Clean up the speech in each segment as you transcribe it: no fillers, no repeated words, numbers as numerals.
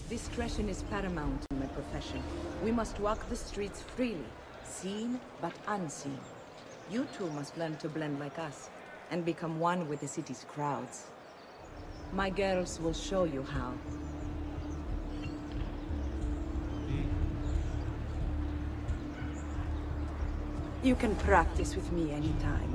Discretion is paramount in my profession. We must walk the streets freely, seen but unseen. You two must learn to blend like us, and become one with the city's crowds. My girls will show you how. You can practice with me anytime.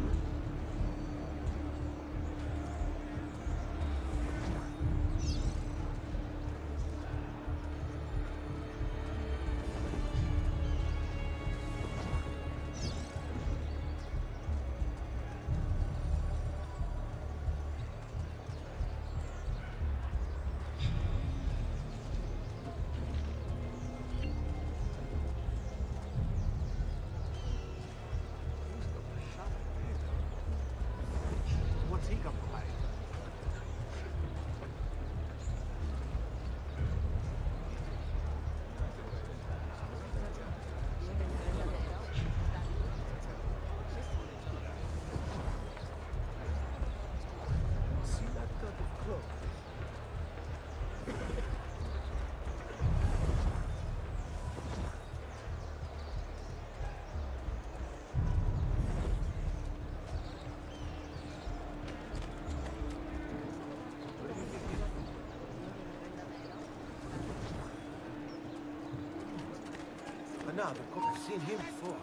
No, I've seen him before.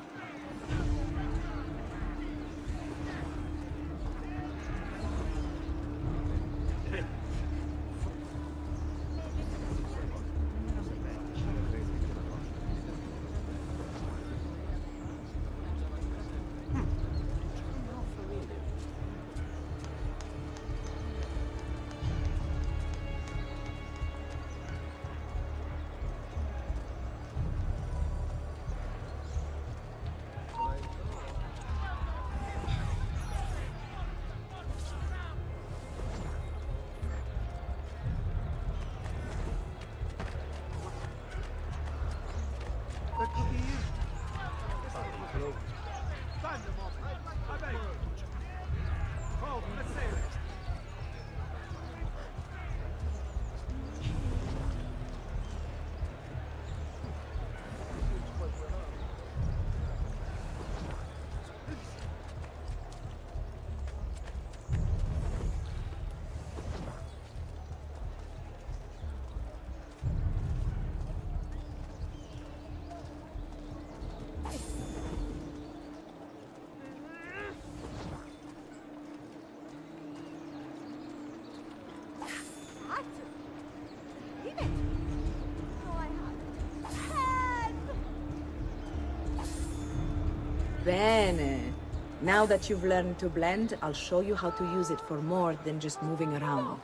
Bene. Now that you've learned to blend, I'll show you how to use it for more than just moving around.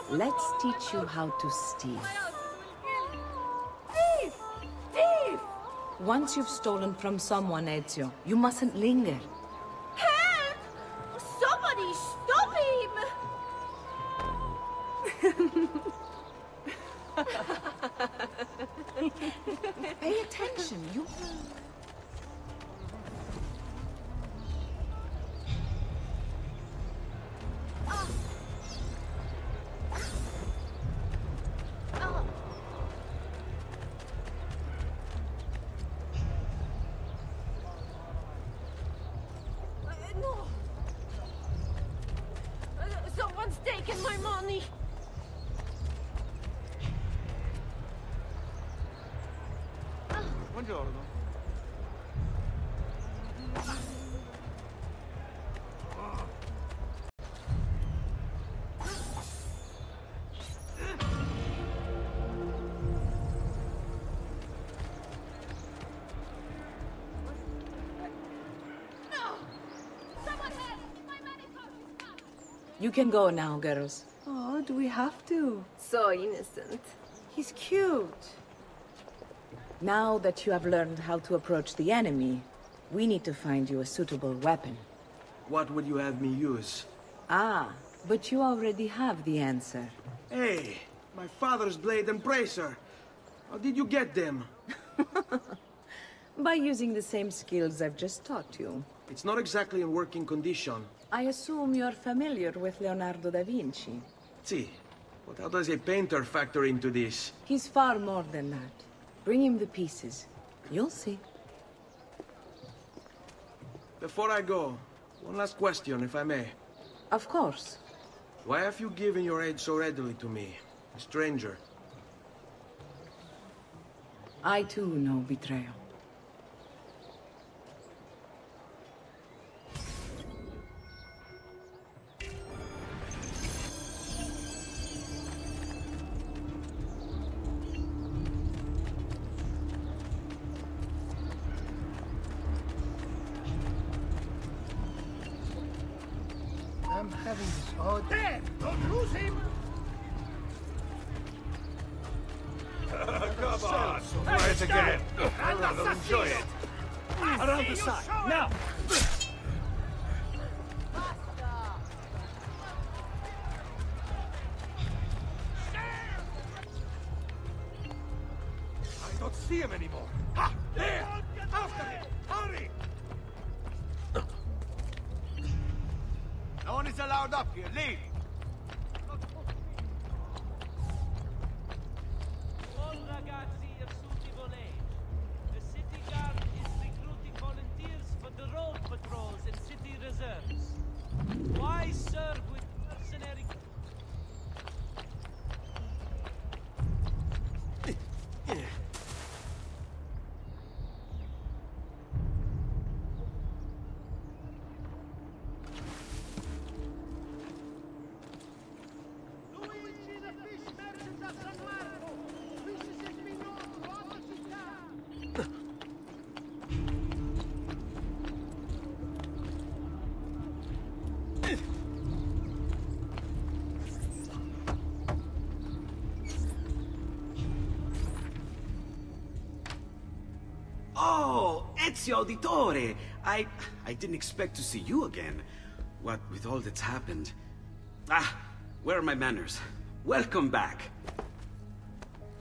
Let's teach you how to steal. Thief! Thief! Once you've stolen from someone, Ezio, you mustn't linger. Help! Somebody stop him! Pay attention, you... No! Someone's taken my money! Buongiorno. You can go now, girls. Oh, do we have to? So innocent. He's cute. Now that you have learned how to approach the enemy, we need to find you a suitable weapon. What would you have me use? Ah, but you already have the answer. Hey, my father's blade and bracer. How did you get them? By using the same skills I've just taught you. It's not exactly in working condition. I assume you're familiar with Leonardo da Vinci. Sì, But how does a painter factor into this? He's far more than that. Bring him the pieces. You'll see. Before I go, one last question, if I may. Of course. Why have you given your aid so readily to me, a stranger? I too know betrayal. I'm having this all day. Don't lose him. Come on, try it again. I'd rather enjoy it. Around the side, now. I don't see him anymore. Ha! There! After him! Hurry! No one is allowed up here. Leave! All ragazzi of Suti Volley. The city guard is recruiting volunteers for the road patrols and city reserves. Why serve with mercenary... Oh, Ezio Auditore! I didn't expect to see you again. What with all that's happened. Ah, where are my manners? Welcome back.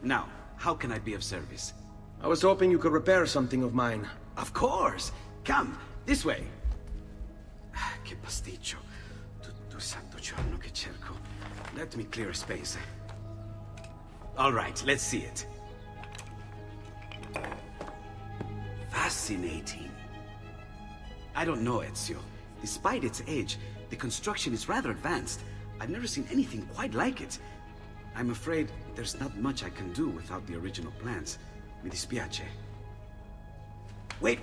Now, how can I be of service? I was hoping you could repair something of mine. Of course! Come, this way! Che pasticcio. Tutto santo giorno che cerco. Let me clear a space. All right, let's see it. Fascinating. I don't know, Ezio. Despite its age, the construction is rather advanced. I've never seen anything quite like it. I'm afraid there's not much I can do without the original plans. Mi dispiace. Wait.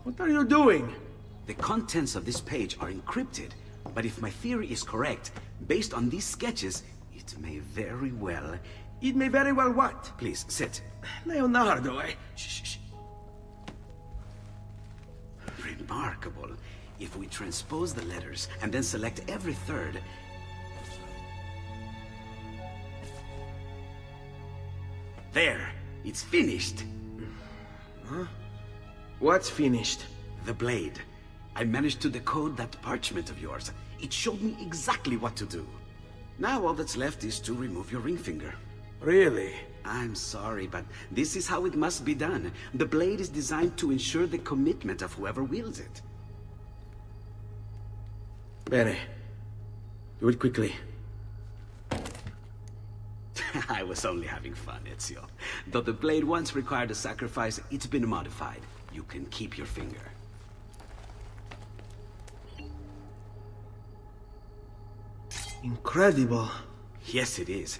What are you doing? The contents of this page are encrypted, but if my theory is correct, based on these sketches, it may very well... It may very well what? Please, sit. Leonardo, Shh. Remarkable. If we transpose the letters and then select every third... There! It's finished! Huh? What's finished? The blade. I managed to decode that parchment of yours. It showed me exactly what to do. Now all that's left is to remove your ring finger. Really? I'm sorry, but this is how it must be done. The blade is designed to ensure the commitment of whoever wields it. Bene. Do it quickly. I was only having fun, Ezio. Though the blade once required a sacrifice, it's been modified. You can keep your finger. Incredible. Yes, it is.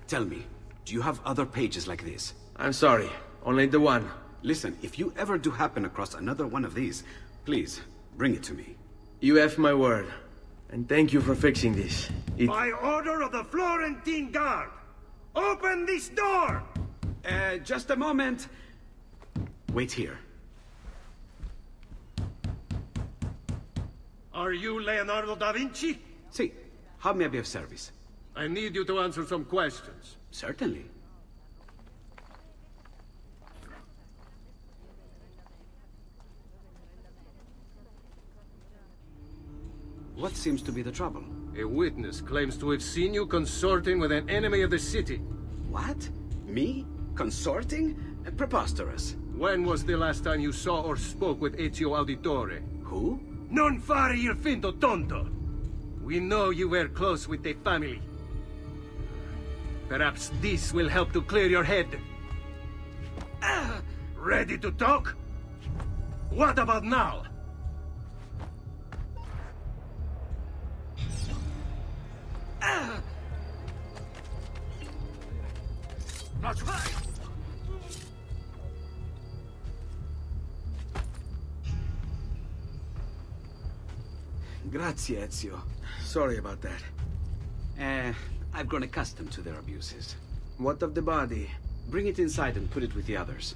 Tell me, do you have other pages like this? I'm sorry. Only the one. Listen, if you ever do happen across another one of these, please, bring it to me. You have my word. And thank you for fixing this. By order of the Florentine Guard! Open this door! Just a moment. Wait here. Are you Leonardo da Vinci? See, how may I be of service? I need you to answer some questions. Certainly. What seems to be the trouble? A witness claims to have seen you consorting with an enemy of the city. What? Me? Consorting? Preposterous. When was the last time you saw or spoke with Ezio Auditore? Who? Non fare il finto tonto! We know you were close with the family. Perhaps this will help to clear your head. Ready to talk? What about now? That's right! Grazie, Ezio. Sorry about that. I've grown accustomed to their abuses. What of the body? Bring it inside and put it with the others.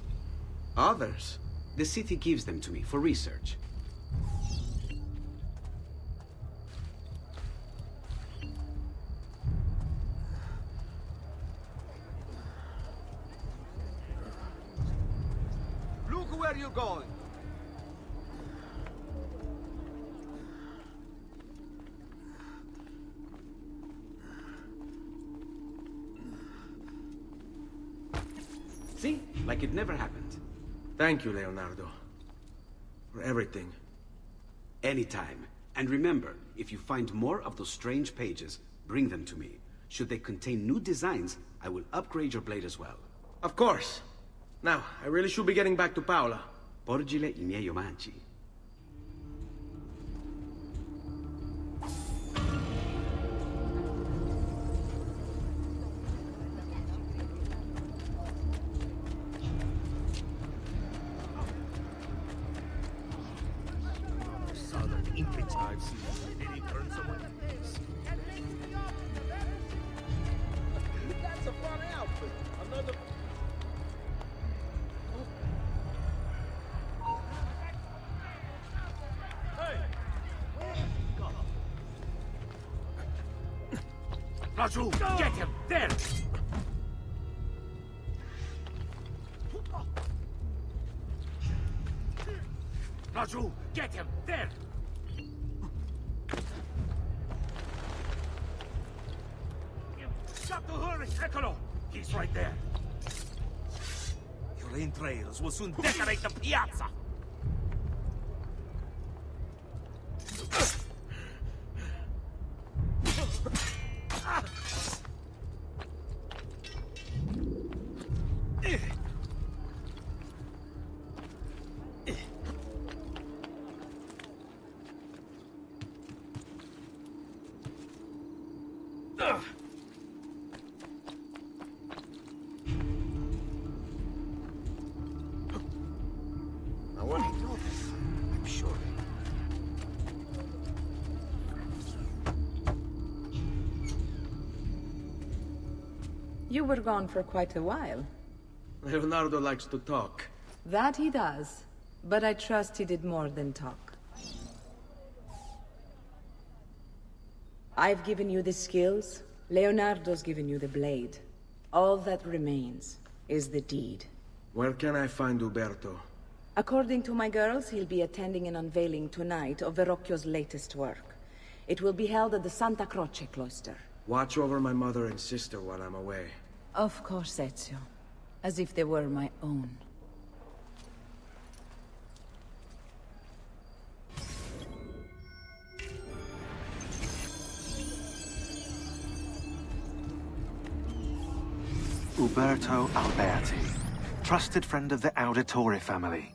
Others? The city gives them to me for research. Look where you're going! See? Like it never happened. Thank you, Leonardo. For everything. Anytime. And remember, if you find more of those strange pages, bring them to me. Should they contain new designs, I will upgrade your blade as well. Of course. Now, I really should be getting back to Paola. Porgile I miei omaggi. That's a fun outfit. Another... Raju, get him! There! Raju, get him! There! Got to hurry! Eccolo! He's right there! Your entrails will soon decorate the piazza! I want to know this. I'm sure. You were gone for quite a while. Leonardo likes to talk. That he does. But I trust he did more than talk. I've given you the skills. Leonardo's given you the blade. All that remains is the deed. Where can I find Uberto? According to my girls, he'll be attending an unveiling tonight of Verrocchio's latest work. It will be held at the Santa Croce cloister. Watch over my mother and sister while I'm away. Of course, Ezio. As if they were my own. Uberto Alberti, trusted friend of the Auditore family.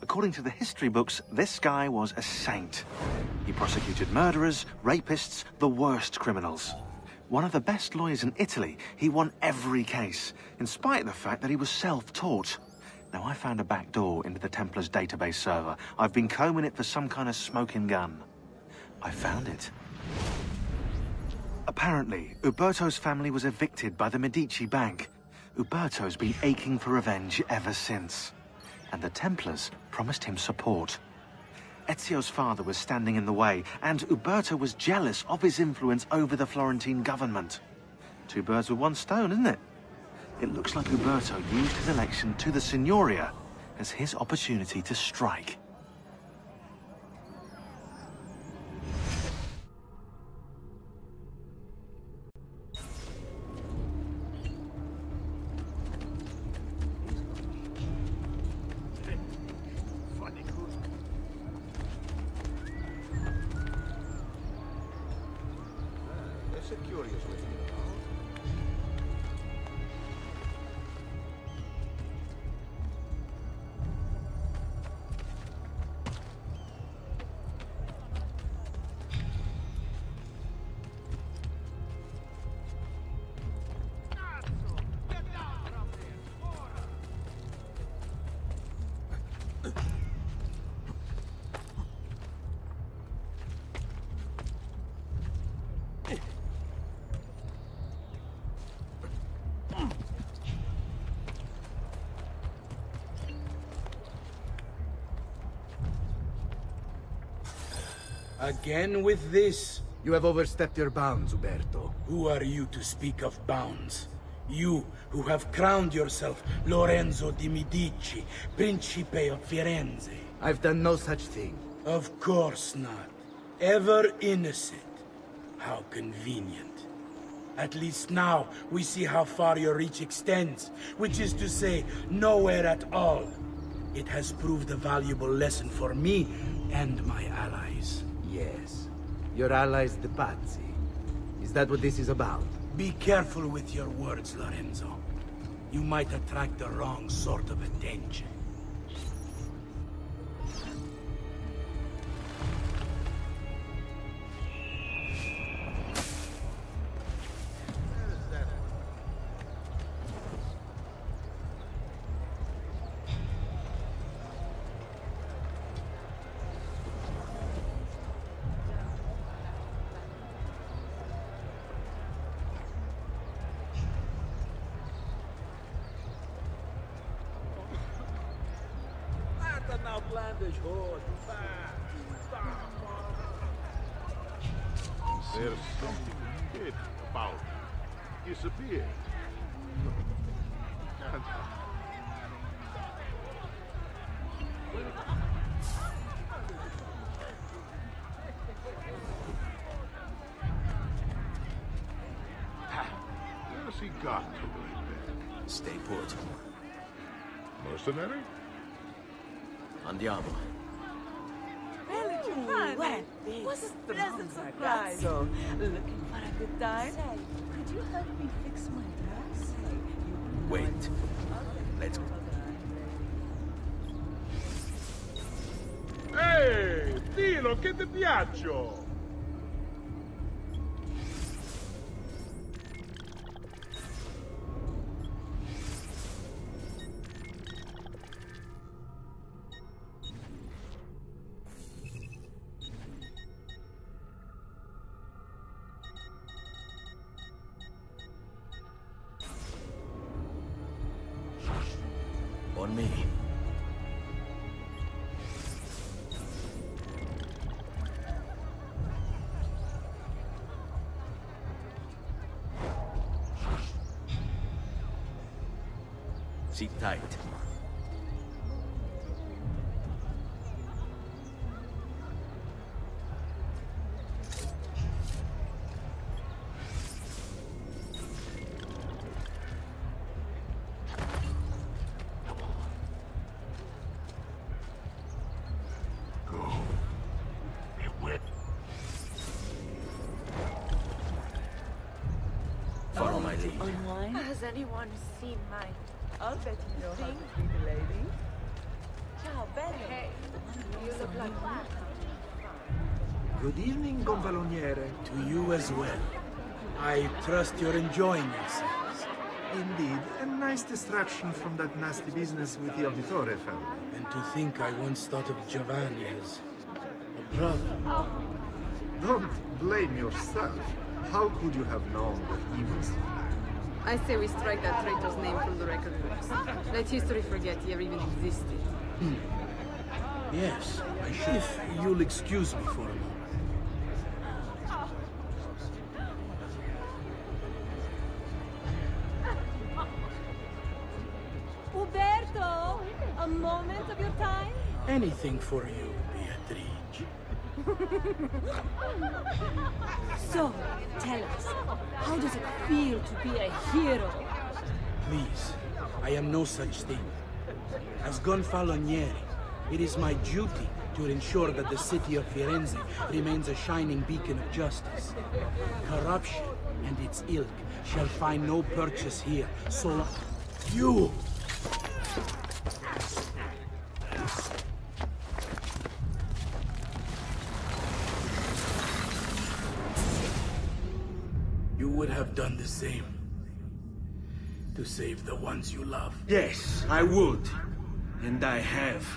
According to the history books, this guy was a saint. He prosecuted murderers, rapists, the worst criminals. One of the best lawyers in Italy, he won every case, in spite of the fact that he was self-taught. Now, I found a back door into the Templars' database server. I've been combing it for some kind of smoking gun. I found it. Apparently, Uberto's family was evicted by the Medici Bank. Uberto's been aching for revenge ever since. And the Templars promised him support. Ezio's father was standing in the way, and Uberto was jealous of his influence over the Florentine government. Two birds with one stone, isn't it? It looks like Uberto used his election to the Signoria as his opportunity to strike. It's a curious looking about. Again with this? You have overstepped your bounds, Uberto. Who are you to speak of bounds? You, who have crowned yourself Lorenzo di Medici, Principe of Firenze. I've done no such thing. Of course not. Ever innocent. How convenient. At least now, we see how far your reach extends, which is to say, nowhere at all. It has proved a valuable lesson for me and my allies. Yes. Your allies, the Pazzi. Is that what this is about? Be careful with your words, Lorenzo. You might attract the wrong sort of attention. An outlandish horde. There's something weird about it. Disappeared. Can't Where's he got to like that? Stay put. Mercenary? Andiamo. What? What's a pleasant surprise? Looking for a good time? Could you help me fix my dress? Wait. Let's go. Ehi, Tino, che ti piaccio? On me. Sit tight. Follow my lead. Unwind? Has anyone seen my... I'll bet you know how to treat a lady. Ciao, bello. Hey, you look like that. Good evening, Gonfaloniere. To you as well. I trust you're enjoying yourselves. Indeed, a nice distraction from that nasty business with the Auditore family. And to think I once thought of Giovanni as a brother. Don't blame yourself. How could you have known that he was? I say we strike that traitor's name from the record books. Let history forget he ever even existed. Yes, I should. If you'll excuse me for a moment. Uberto, a moment of your time? Anything for you, Beatrice. So, tell us, how does it feel to be a hero? Please, I am no such thing. As Gonfaloniere, it is my duty to ensure that the city of Firenze remains a shining beacon of justice. Corruption and its ilk shall find no purchase here, so long... You! You would have done the same. To save the ones you love. Yes, I would. And I have.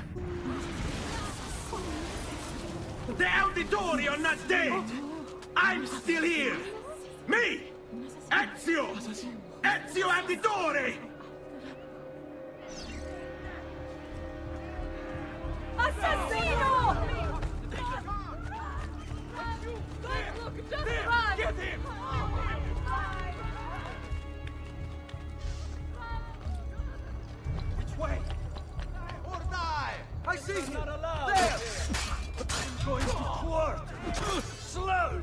The Auditori are not dead! I'm still here! Me! Ezio! Ezio Auditore! Assassino! There! Get him! Which way? Or die! I see him! There! I'm going to thwart! Slowly!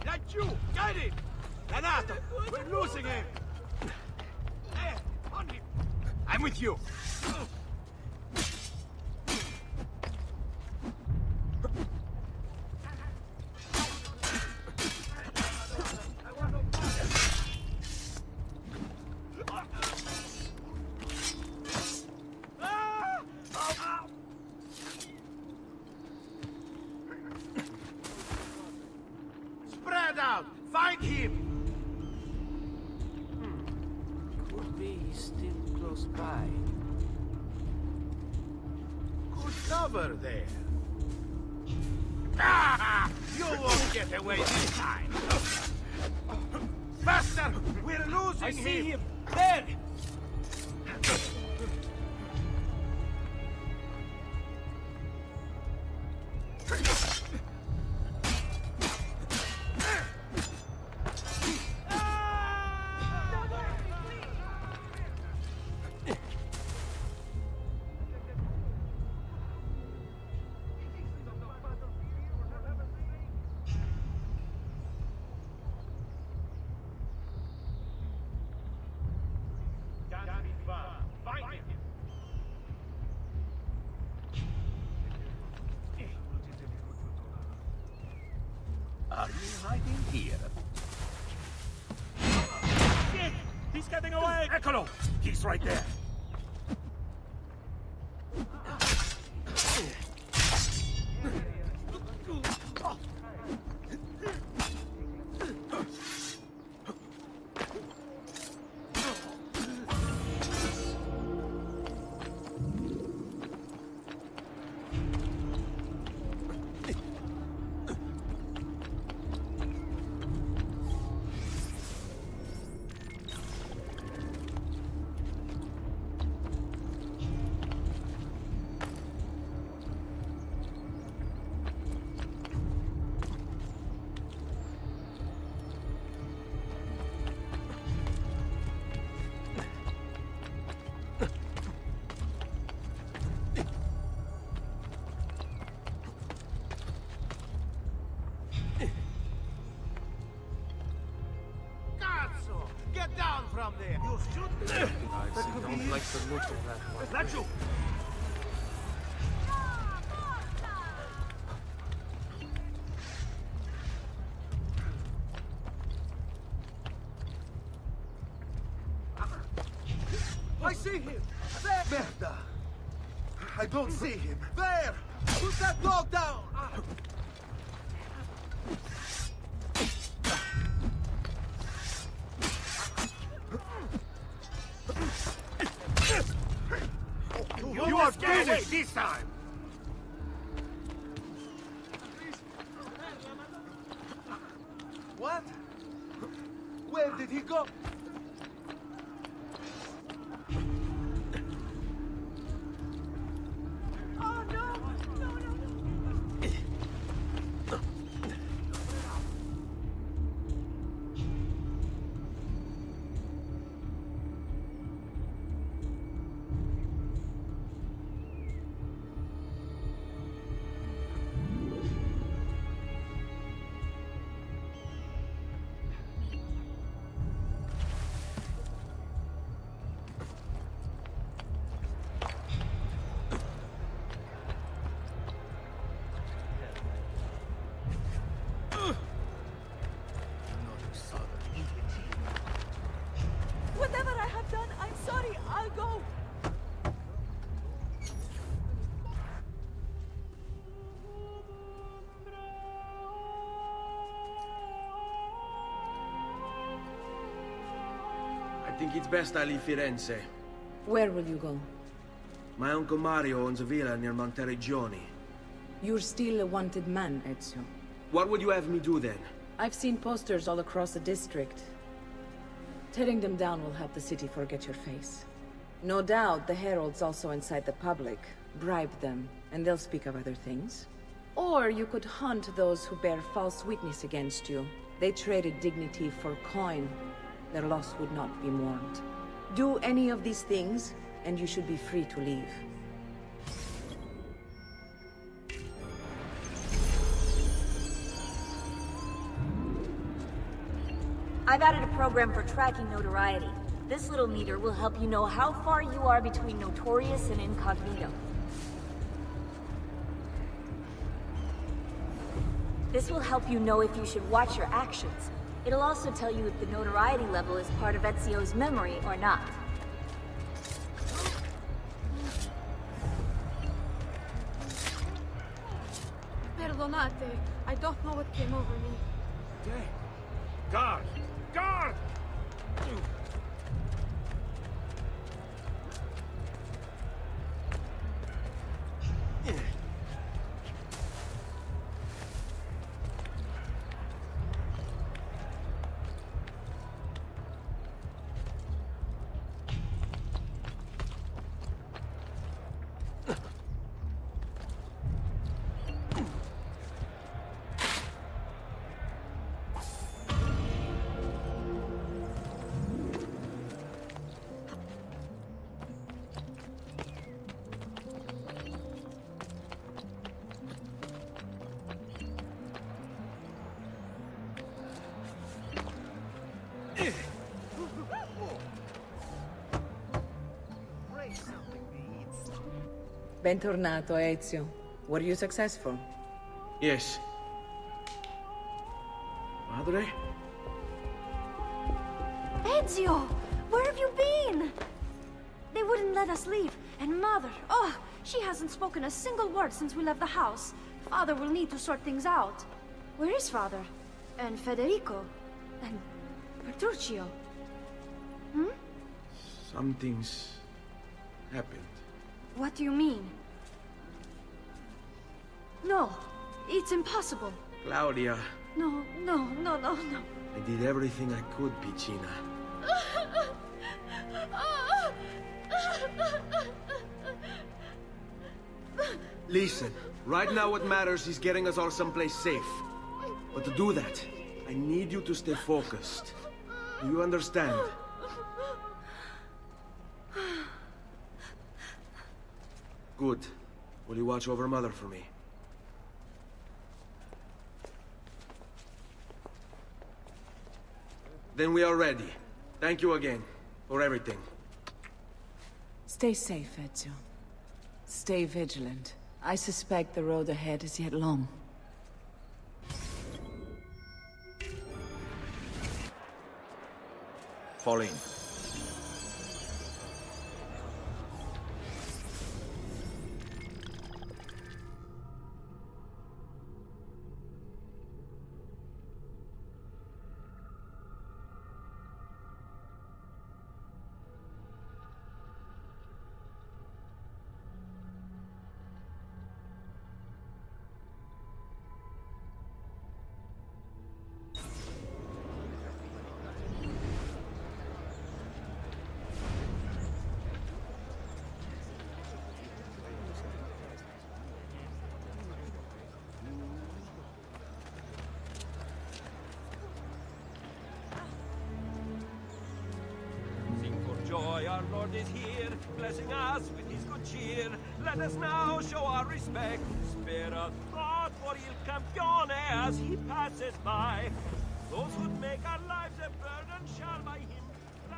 Laggiù! Get it! Renato! We're losing him! There! On him! I'm with you! Spread out! Find him! Could be he's still close by. Good cover there! Ah! You won't get away this time! Faster! We're losing him! I see him! There! Find him! Are you hiding here? Shit! He's getting away! Eccolo! He's right there! Get down from there! You shoot me! I don't like the look of that one. Laggiù! I see him! There! Merda! I don't see him! There! Put that dog down! You are finished this time! What? Where did he go? Oh no! No, no, think it's best I leave Firenze. Where will you go? My uncle Mario owns a villa near Monteregioni. You're still a wanted man, Ezio. What would you have me do then? I've seen posters all across the district. Tearing them down will help the city forget your face. No doubt the heralds also incite the public. Bribe them, and they'll speak of other things. Or you could hunt those who bear false witness against you. They traded dignity for coin. Their loss would not be mourned. Do any of these things, and you should be free to leave. I've added a program for tracking notoriety. This little meter will help you know how far you are between notorious and incognito. This will help you know if you should watch your actions. It'll also tell you if the notoriety level is part of Ezio's memory or not. Perdonate, I don't know what came over me. Okay. Guard! Guard! Bentornato, Ezio. Were you successful? Yes. Madre? Ezio! Where have you been? They wouldn't let us leave. And Mother, oh, she hasn't spoken a single word since we left the house. Father will need to sort things out. Where is Father? And Federico? And Petruccio? Hmm? Something's happened. What do you mean? No, it's impossible. Claudia. No. I did everything I could, Piccina. Listen, right now what matters is getting us all someplace safe. But to do that, I need you to stay focused. Do you understand? Good. Will you watch over Mother for me? Then we are ready. Thank you again for everything. Stay safe, Ezio. Stay vigilant. I suspect the road ahead is yet long. Fall in. Joy, our Lord is here, blessing us with his good cheer. Let us now show our respect. Spare a thought for Il Campione as he passes by. Those who make our lives a burden shall by him fly.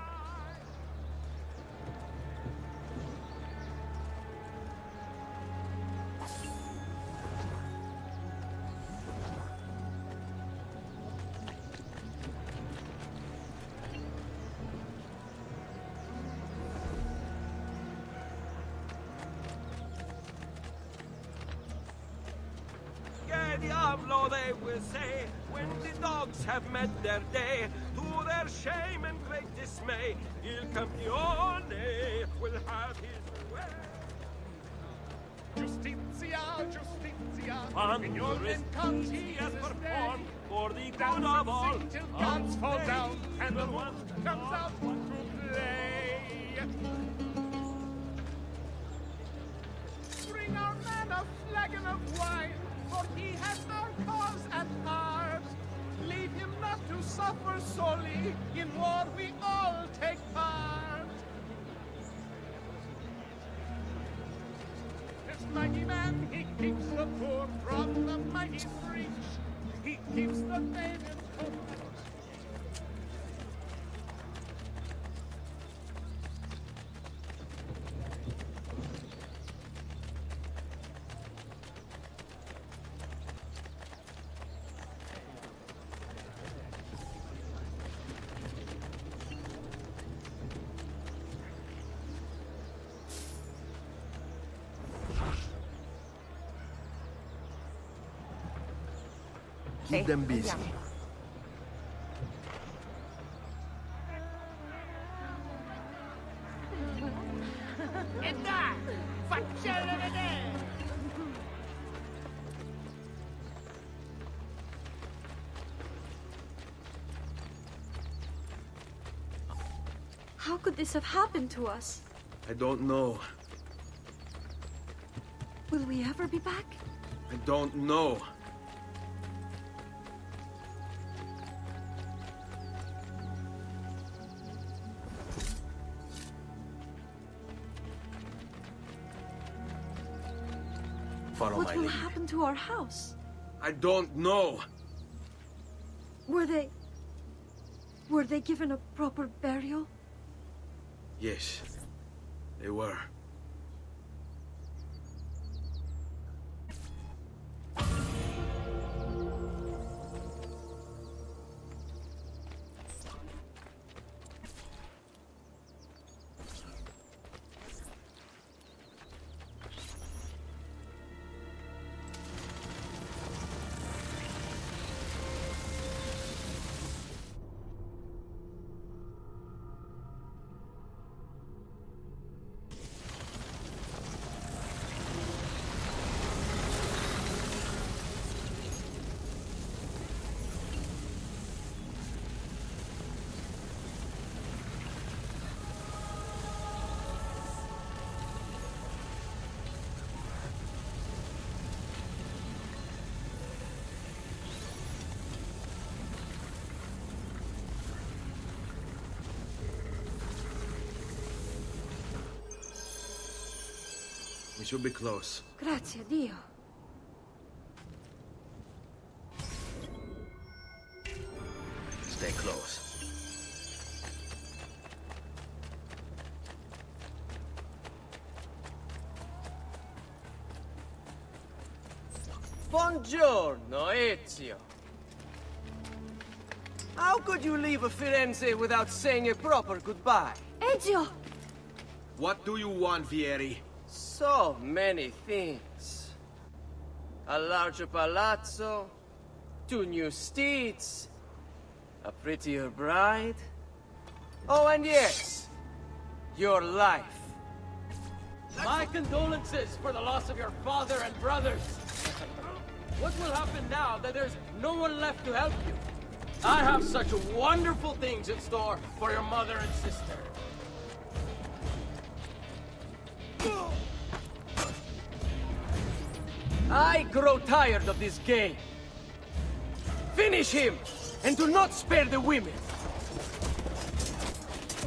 Che diavolo! hello they will say, when the dogs have met their day. To their shame and great dismay, Il Campione will have his way. Justizia, Justizia, On in your name comes he has performed for the good dance of and all. sing till gods fall down, and the one comes out to play. Bring our man a flagon of wine, for he has our cause at heart. Leave him not to suffer sorely, in war we all take part. This mighty man, he keeps the poor from the mighty breach. He keeps the vain in hope. Keep them busy. E dai, faccela vedere! How could this have happened to us? I don't know. Will we ever be back? I don't know. Follow What my will lead. happen to our house? I don't know. Were they given a proper burial? Yes, they were. We should be close. Grazie a Dio. Stay close. Buongiorno, Ezio. How could you leave a Firenze without saying a proper goodbye? Ezio! What do you want, Vieri? So many things. A larger palazzo, 2 new steeds, a prettier bride. Oh, and yes, your life. My condolences for the loss of your father and brothers. What will happen now that there's no one left to help you? I have such wonderful things in store for your mother and sister. I grow tired of this game. Finish him, and do not spare the women.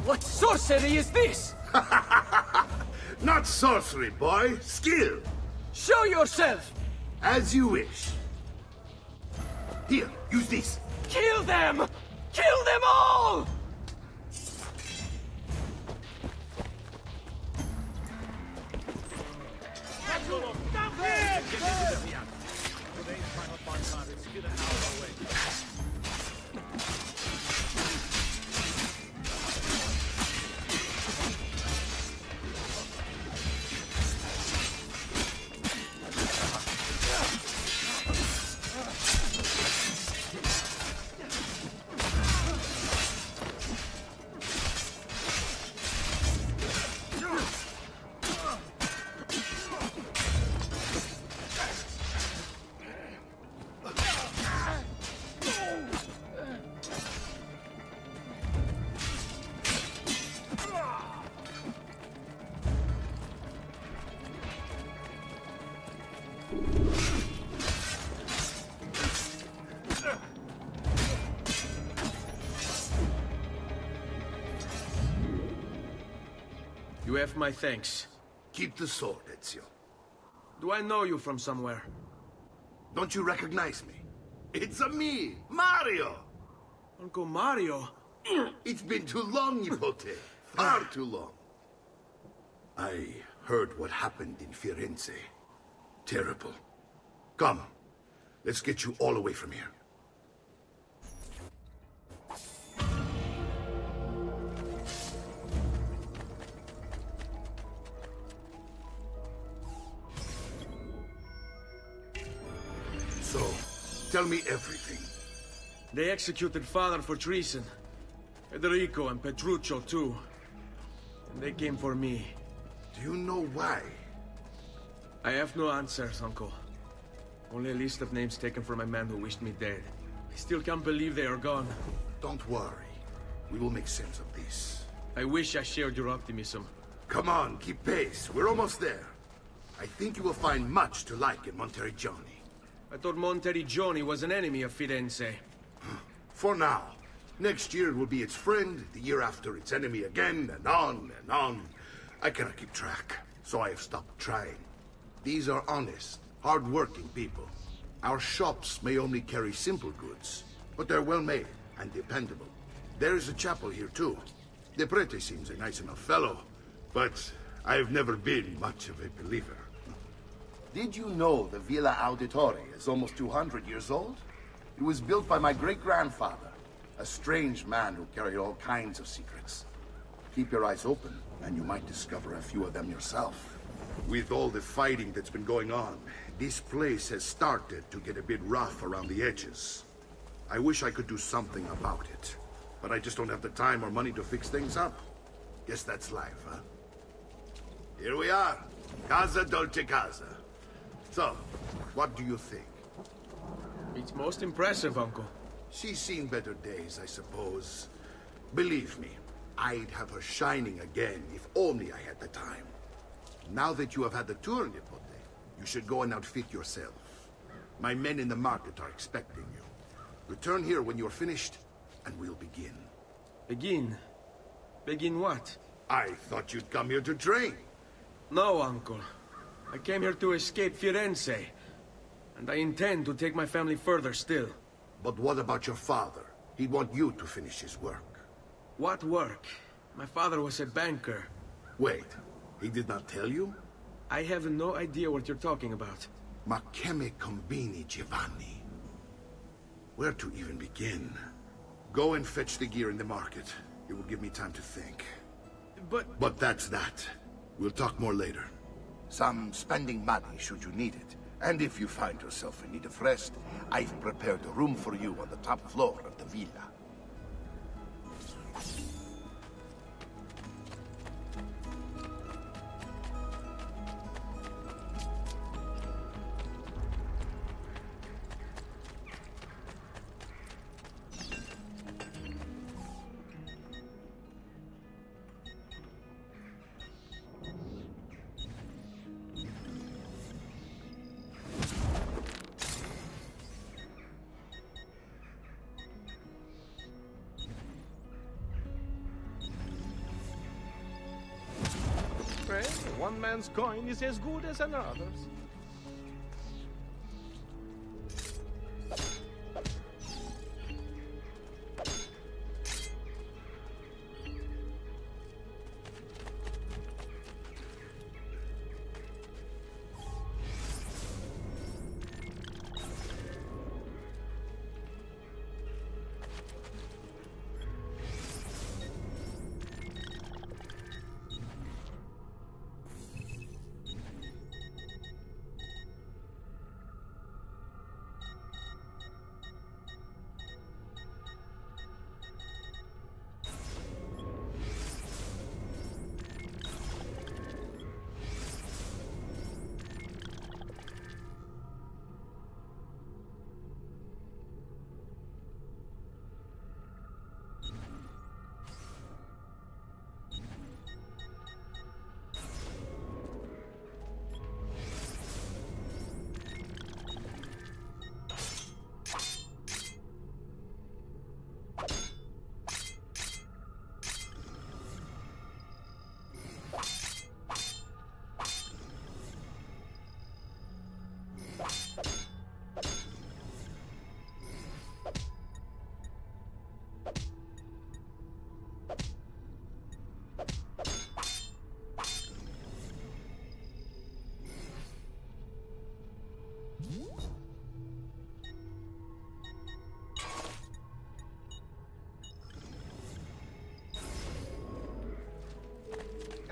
What sorcery is this? Not sorcery, boy. Skill. Show yourself! As you wish. Here, use this. Kill them! Kill them all! You have my thanks. Keep the sword, Ezio. Do I know you from somewhere? Don't you recognize me? It's me, Mario! Uncle Mario? It's been too long, Nipote. Far too long. I heard what happened in Firenze. Terrible. Come, let's get you all away from here. So, tell me everything. They executed Father for treason. Federico and Petruccio, too. And they came for me. Do you know why? I have no answers, Uncle. Only a list of names taken from a man who wished me dead. I still can't believe they are gone. Don't worry. We will make sense of this. I wish I shared your optimism. Come on, keep pace. We're almost there. I think you will find much to like in Monteriggioni. I thought Monteriggioni was an enemy of Firenze. For now. Next year it will be its friend, the year after its enemy again, and on and on. I cannot keep track, so I have stopped trying. These are honest, hard-working people. Our shops may only carry simple goods, but they're well-made and dependable. There is a chapel here, too. The prete seems a nice enough fellow, but I have never been much of a believer. Did you know the Villa Auditore is almost 200 years old? It was built by my great-grandfather, a strange man who carried all kinds of secrets. Keep your eyes open, and you might discover a few of them yourself. With all the fighting that's been going on, this place has started to get a bit rough around the edges. I wish I could do something about it, but I just don't have the time or money to fix things up. Guess that's life, huh? Here we are, Casa Dolce Casa. So, what do you think? It's most impressive, Uncle. She's seen better days, I suppose. Believe me, I'd have her shining again if only I had the time. Now that you have had the tour, Nipote, you should go and outfit yourself. My men in the market are expecting you. Return here when you're finished, and we'll begin. Begin? Begin what? I thought you'd come here to train. No, Uncle. I came here to escape Firenze. And I intend to take my family further still. But what about your father? He'd want you to finish his work. What work? My father was a banker. Wait, he did not tell you? I have no idea what you're talking about. Ma che me combini, Giovanni? Where to even begin? Go and fetch the gear in the market. It will give me time to think. But that's that. We'll talk more later. Some spending money should you need it. And if you find yourself in need of rest, I've prepared a room for you on the top floor of the villa. One man's coin is as good as another's.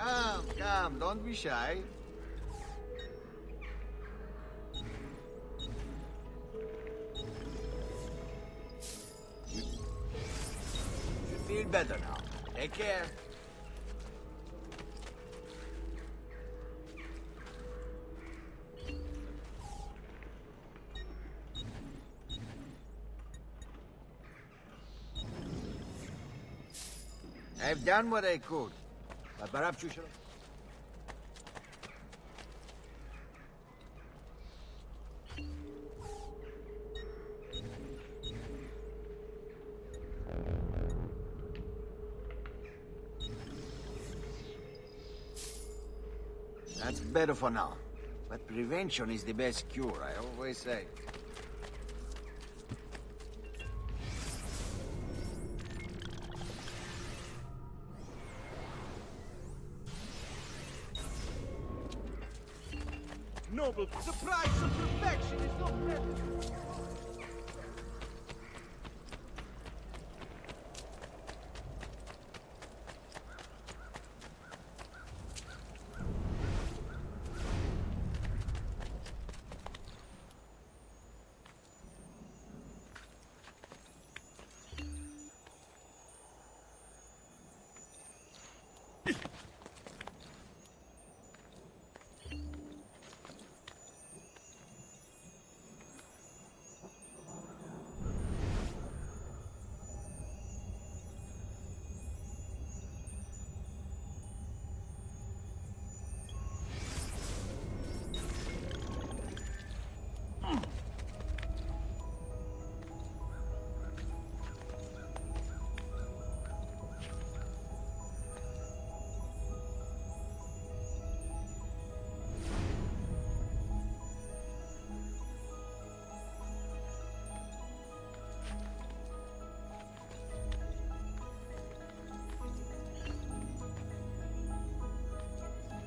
Come, don't be shy. You feel better now. Take care. I've done what I could, but perhaps you should... That's better for now. But prevention is the best cure, I always say. Noble, the price of perfection is no present.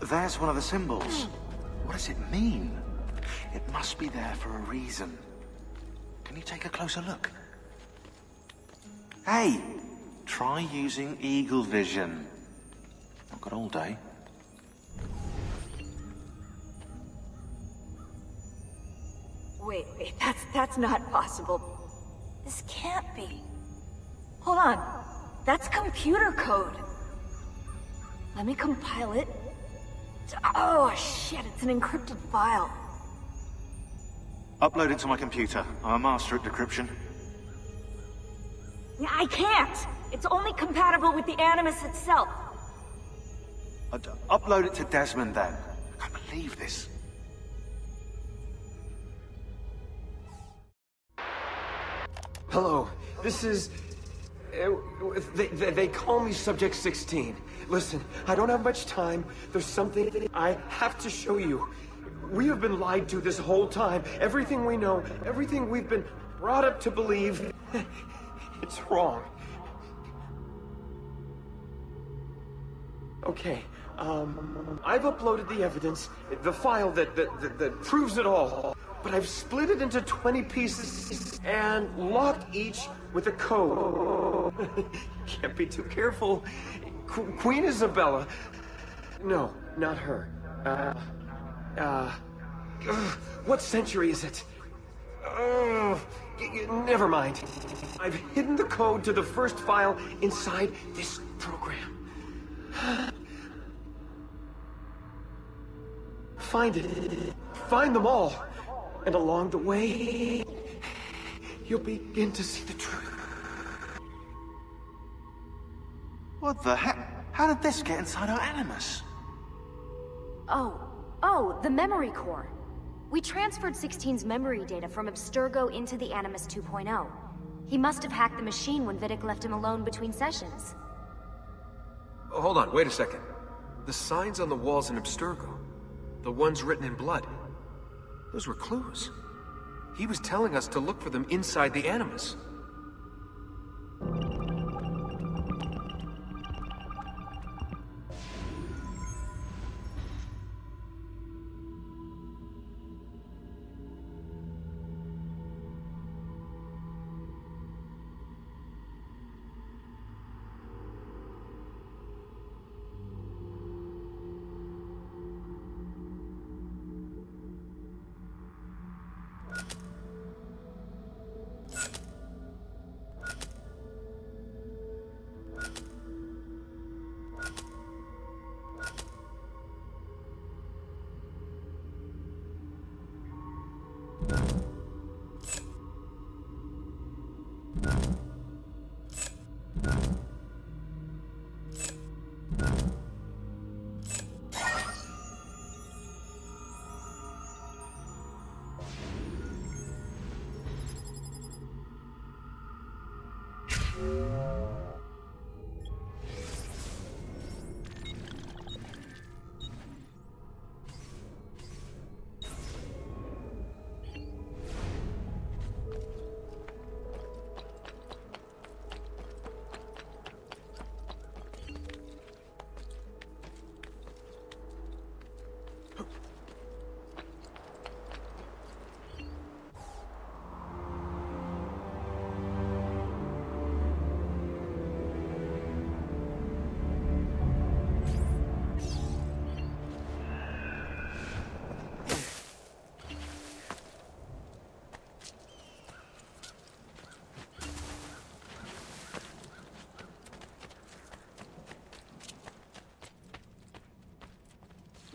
There's one of the symbols. What does it mean? It must be there for a reason. Can you take a closer look? Hey! Try using eagle vision. Not got all day. Wait, that's not possible. This can't be. Hold on. That's computer code. Let me compile it. Oh, shit, it's an encrypted file. Upload it to my computer. I'm a master at decryption. I can't! It's only compatible with the Animus itself. Upload it to Desmond, then. I can't believe this. Hello, this is... They call me Subject 16. Listen, I don't have much time. There's something I have to show you. We have been lied to this whole time. Everything we know, everything we've been brought up to believe, it's wrong. Okay, I've uploaded the evidence, the file that proves it all. But I've split it into 20 pieces and locked each with a code. Can't be too careful. Queen Isabella. No, not her. What century is it? Never mind. I've hidden the code to the first file inside this program. Find it. Find them all. And along the way, you'll begin to see the truth. What the heck? How did this get inside our Animus? Oh, the memory core. We transferred 16's memory data from Abstergo into the Animus 2.0. He must have hacked the machine when Vidic left him alone between sessions. Oh, hold on, wait a second. The signs on the walls in Abstergo, the ones written in blood, those were clues. He was telling us to look for them inside the Animus.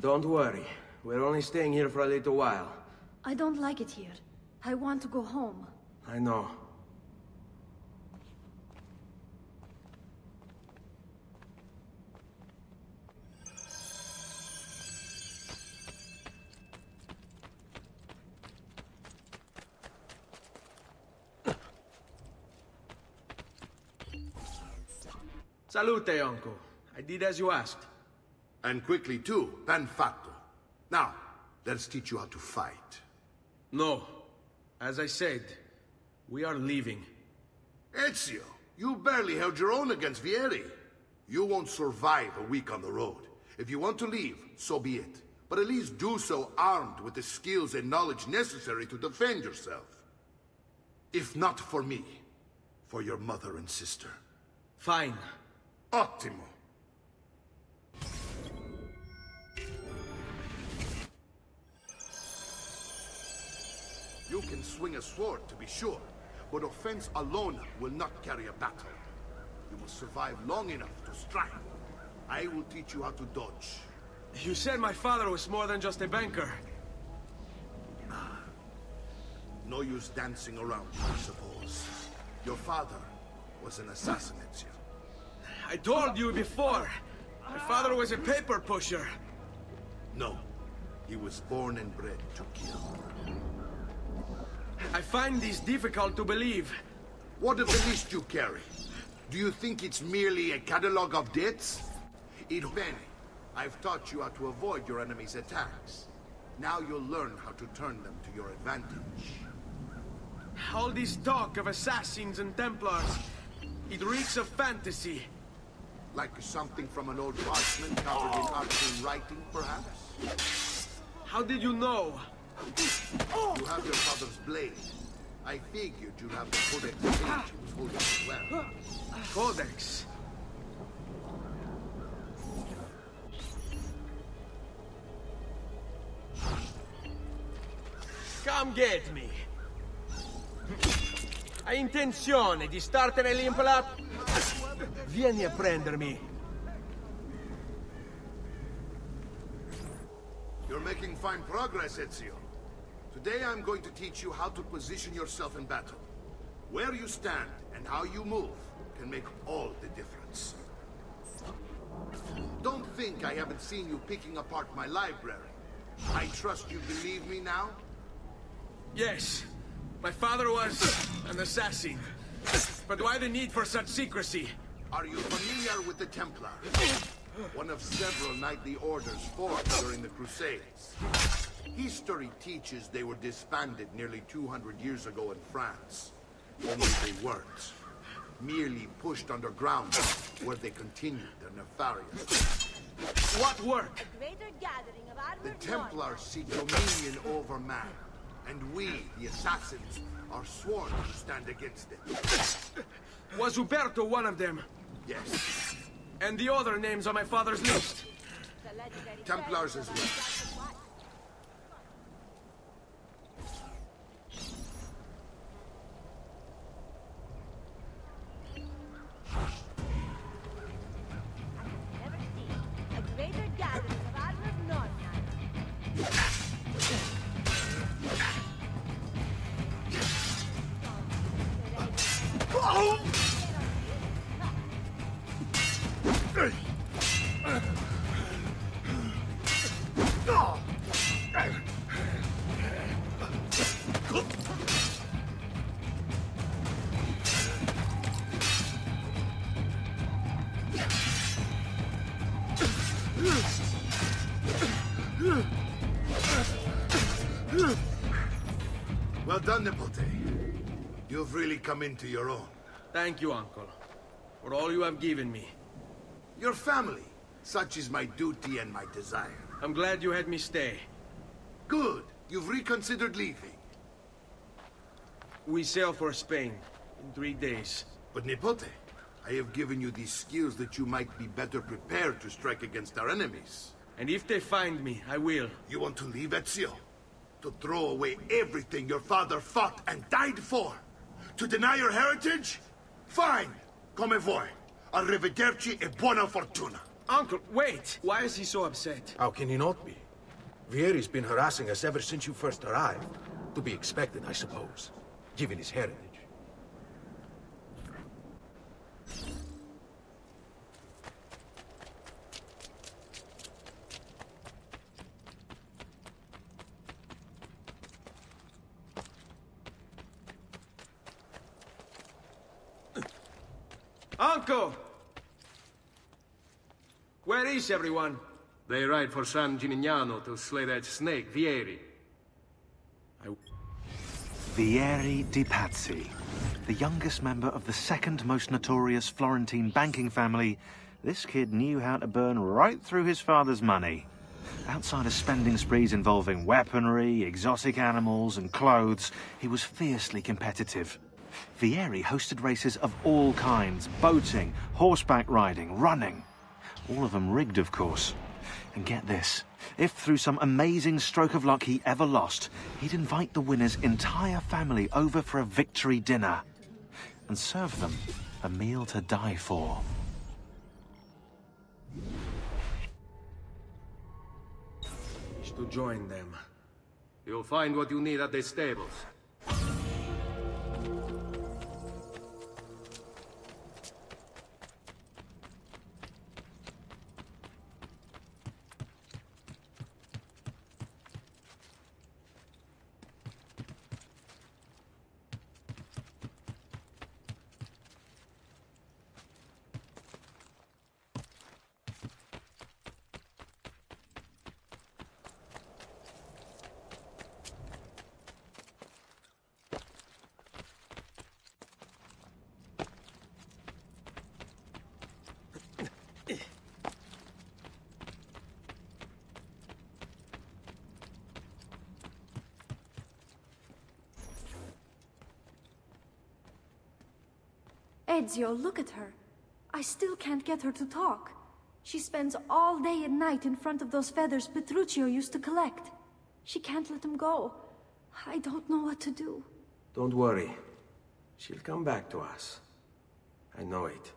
Don't worry. We're only staying here for a little while. I don't like it here. I want to go home. I know. Salute, uncle. I did as you asked. And quickly too, ben fatto. Now, let's teach you how to fight. No. As I said, we are leaving. Ezio, you barely held your own against Vieri. You won't survive a week on the road. If you want to leave, so be it. But at least do so armed with the skills and knowledge necessary to defend yourself. If not for me, for your mother and sister. Fine. Ottimo. You can swing a sword, to be sure, but offense alone will not carry a battle. You must survive long enough to strike. I will teach you how to dodge. You said my father was more than just a banker. No use dancing around, I suppose. Your father was an assassin, Ezio. I told you before. My father was a paper pusher. No. He was born and bred to kill. I find this difficult to believe. What of the list you carry? Do you think it's merely a catalogue of debts? Bene, I've taught you how to avoid your enemy's attacks. Now you'll learn how to turn them to your advantage. All this talk of assassins and Templars, it reeks of fantasy. Like something from an old parchment covered in arcane writing, perhaps? How did you know? You have your father's blade. I figured you'd have the codex page he was holding as well. Codex? Come get me. Hai intenzione di startene l'impalato? Vieni a prendermi. You're making fine progress, Ezio. Today I'm going to teach you how to position yourself in battle. Where you stand and how you move can make all the difference. Don't think I haven't seen you picking apart my library. I trust you believe me now? Yes. My father was an assassin. But why the need for such secrecy? Are you familiar with the Templar? One of several knightly orders formed during the Crusades. History teaches they were disbanded nearly 200 years ago in France. Only they weren't. Merely pushed underground, where they continued their nefarious. What work? The Templars seek dominion over man, and we, the assassins, are sworn to stand against them. Was Uberto one of them? Yes. And the other names on my father's list? Templars as well. Well done, Nipote. You've really come into your own. Thank you, Uncle, for all you have given me. Your family. Such is my duty and my desire. I'm glad you had me stay. Good. You've reconsidered leaving. We sail for Spain in 3 days. But Nipote, I have given you these skills that you might be better prepared to strike against our enemies. And if they find me, I will. You want to leave Ezio? To throw away everything your father fought and died for? To deny your heritage? Fine. Come vuoi. Arrivederci e buona fortuna. Uncle, wait! Why is he so upset? How can he not be? Vieri's been harassing us ever since you first arrived. To be expected, I suppose, given his heritage. Uncle! Where is everyone? They ride for San Gimignano to slay that snake, Vieri. Vieri di Pazzi, the youngest member of the second most notorious Florentine banking family, this kid knew how to burn right through his father's money. Outside of spending sprees involving weaponry, exotic animals, and clothes, he was fiercely competitive. Vieri hosted races of all kinds, boating, horseback riding, running. All of them rigged, of course. And get this, if through some amazing stroke of luck he ever lost, he'd invite the winner's entire family over for a victory dinner and serve them a meal to die for. Wish to join them. You'll find what you need at the stables. Ezio, look at her. I still can't get her to talk. She spends all day and night in front of those feathers Petruchio used to collect. She can't let them go. I don't know what to do. Don't worry. She'll come back to us. I know it.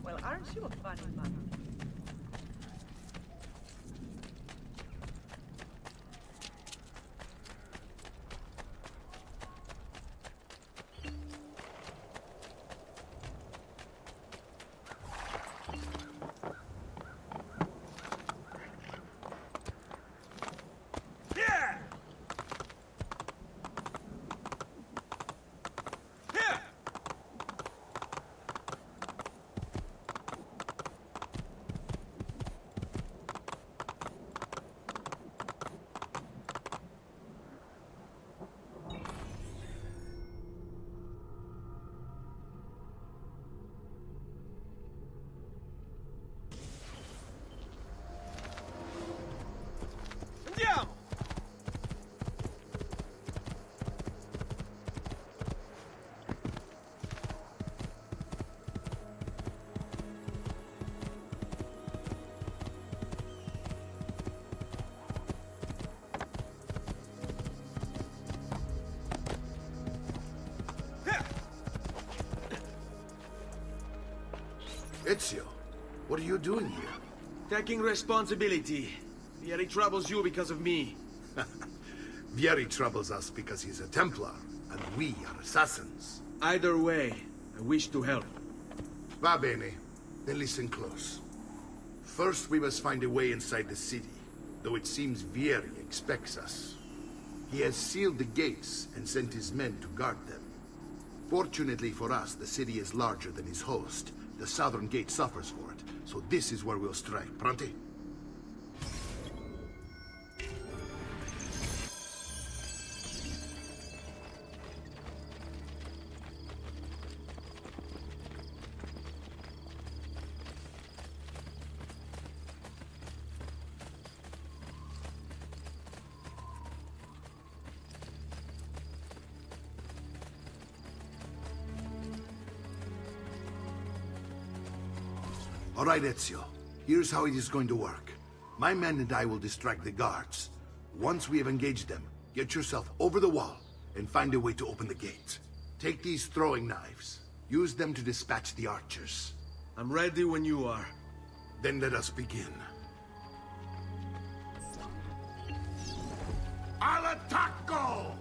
Well, aren't you a funny mother? Ezio, what are you doing here? Taking responsibility. Vieri troubles you because of me. Vieri troubles us because he's a Templar, and we are assassins. Either way, I wish to help. Va bene. Then listen close. First, we must find a way inside the city, though it seems Vieri expects us. He has sealed the gates and sent his men to guard them. Fortunately for us, the city is larger than his host. The southern gate suffers for it, so this is where we'll strike. Pronti? All right, Ezio. Here's how it is going to work. My men and I will distract the guards. Once we have engaged them, get yourself over the wall and find a way to open the gate. Take these throwing knives. Use them to dispatch the archers. I'm ready when you are. Then let us begin. Al attacco!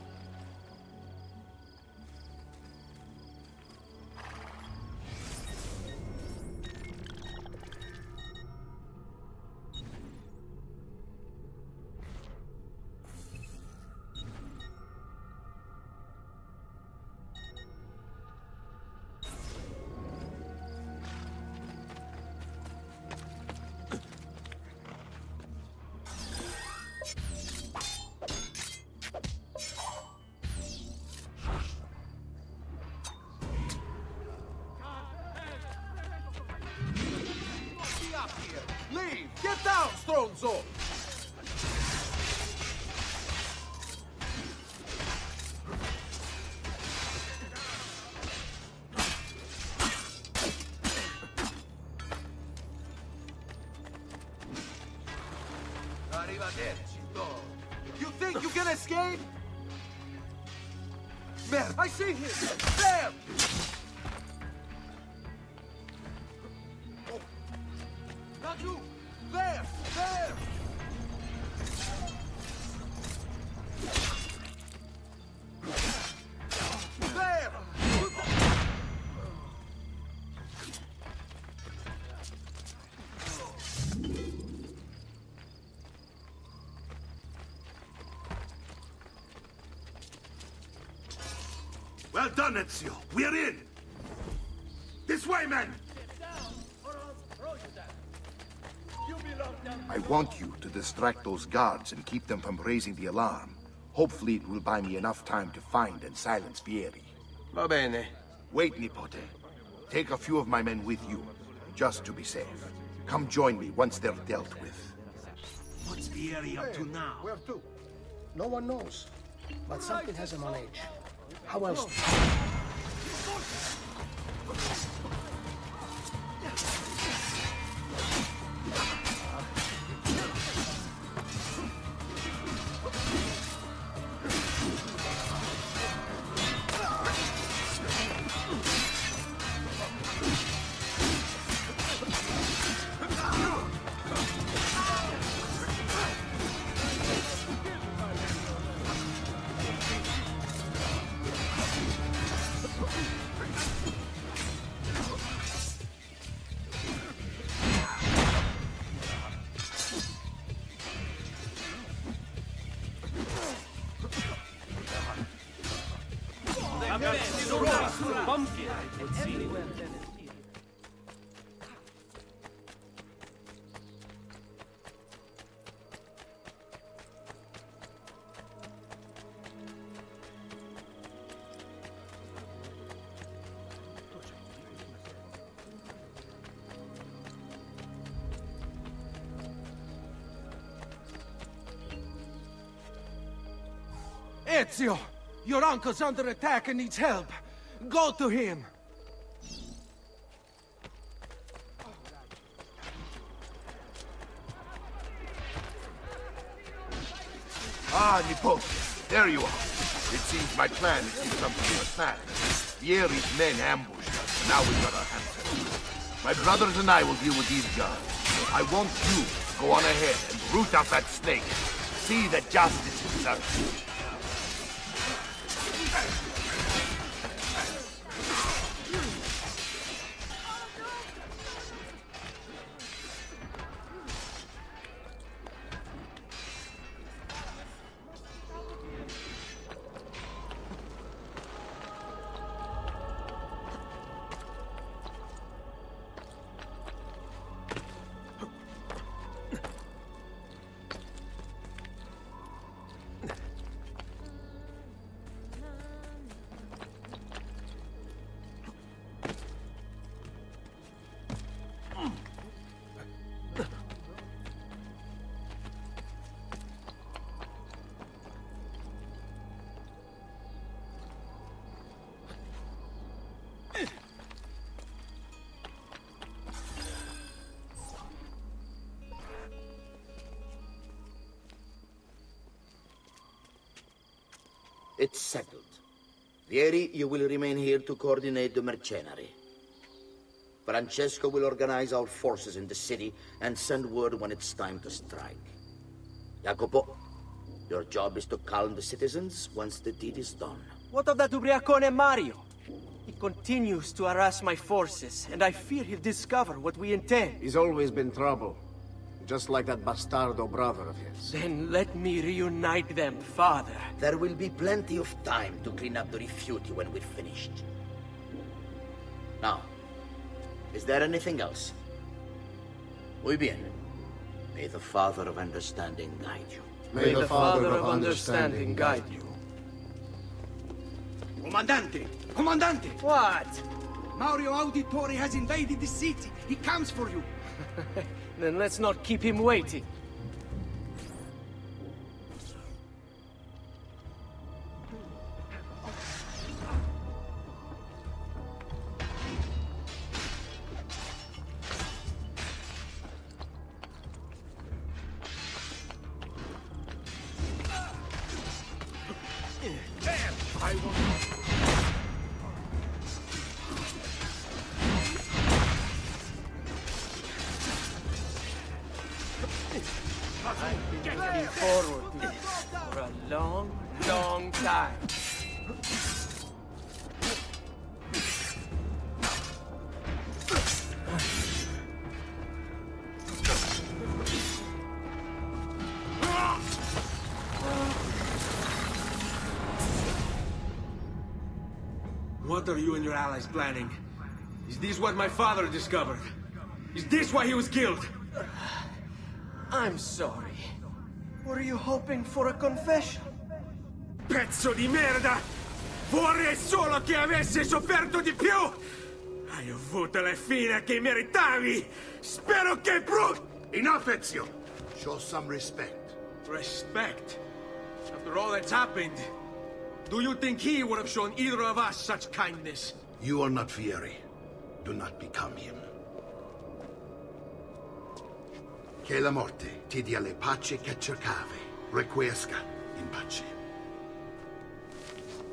Leave! Get down, Stronzo! Arrivederci, dog. You think you can escape? Man, I see him! There! Not you! There! There! There! Well done, Ezio. We're in! This way, men! I want you to distract those guards and keep them from raising the alarm. Hopefully it will buy me enough time to find and silence Vieri. Va bene. Wait, Nipote. Take a few of my men with you, just to be safe. Come join me once they're dealt with. What's Vieri up to now? Where to? No one knows. But something has him on edge. How else? Pumpkin, it would seem. Ezio! Your uncle's under attack and needs help. Go to him! Ah, Nipote. There you are. It seems my plan is to come to a snap. Vieri's men ambushed us. Now we've got our hands full. My brothers and I will deal with these guards. I want you to go on ahead and root out that snake. See that justice is served. It's settled. Vieri, you will remain here to coordinate the mercenary. Francesco will organize our forces in the city and send word when it's time to strike. Jacopo, your job is to calm the citizens once the deed is done. What of that ubriacone Mario? He continues to harass my forces, and I fear he'll discover what we intend. He's always been trouble. Just like that bastardo brother of his. Then let me reunite them, father. There will be plenty of time to clean up the rifiuti when we're finished. Now, is there anything else? Muy bien. May the Father of Understanding guide you. May the Father of Understanding guide you. Comandante! Comandante! What? Mario Auditore has invaded the city. He comes for you. Then let's not keep him waiting. I've been looking forward to this for a long, long time. What are you and your allies planning? Is this what my father discovered? Is this why he was killed? I'm sorry. Were you hoping for a confession? Pezzo di merda! Vorrei solo che avessi sofferto di più! Hai avuto la fine che meritavi! Spero che Enough, Ezio! Show some respect. Respect? After all that's happened, do you think he would have shown either of us such kindness? You are not Fieri. Do not become him. Che la morte ti dia le pace che cercavi. Requiesca in pace.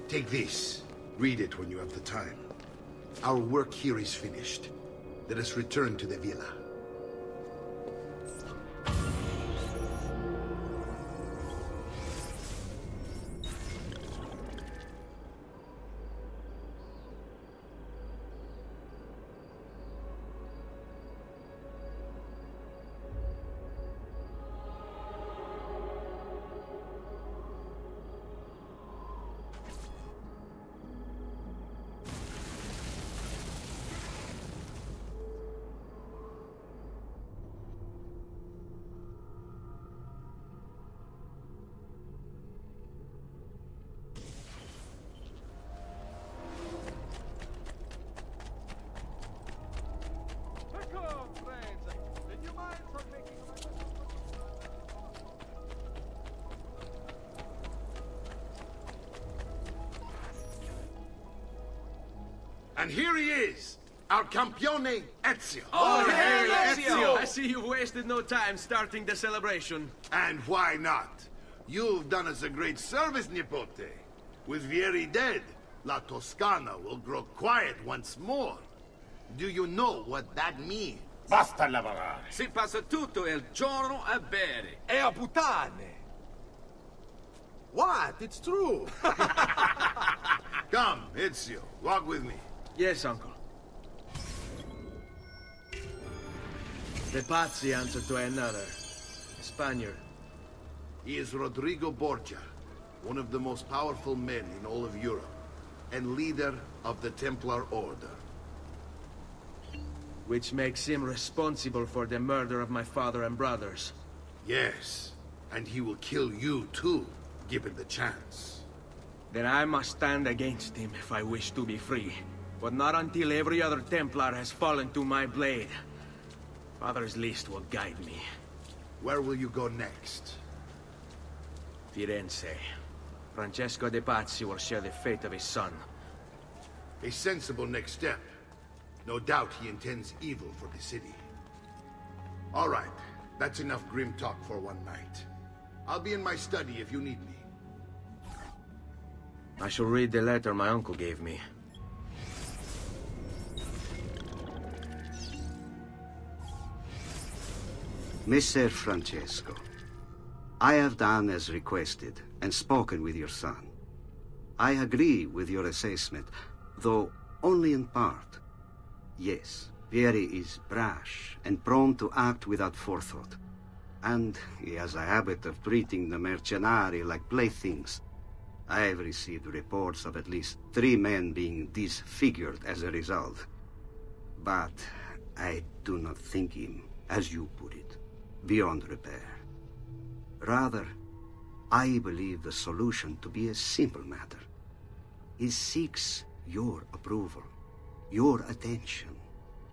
Take this. Read it when you have the time. Our work here is finished. Let us return to the villa. And here he is, our campione, Ezio. Oh, hey, Ezio! I see you wasted no time starting the celebration. And why not? You've done us a great service, Nipote. With Vieri dead, La Toscana will grow quiet once more. Do you know what that means? Basta lavorare. Si passa tutto il giorno a bere. E a puttane. What? It's true. Come, Ezio, walk with me. Yes, uncle. The Pazzi answer to another. A Spaniard. He is Rodrigo Borgia, one of the most powerful men in all of Europe, and leader of the Templar Order. Which makes him responsible for the murder of my father and brothers. Yes, and he will kill you too, given the chance. Then I must stand against him if I wish to be free. But not until every other Templar has fallen to my blade. Father's list will guide me. Where will you go next? Firenze. Francesco de Pazzi will share the fate of his son. A sensible next step. No doubt he intends evil for the city. All right, that's enough grim talk for one night. I'll be in my study if you need me. I shall read the letter my uncle gave me. Messer Francesco, I have done as requested and spoken with your son. I agree with your assessment, though only in part. Yes, Vieri is brash and prone to act without forethought. And he has a habit of treating the mercenari like playthings. I have received reports of at least 3 men being disfigured as a result. But I do not think him, as you put it, beyond repair. Rather, I believe the solution to be a simple matter. He seeks your approval, your attention.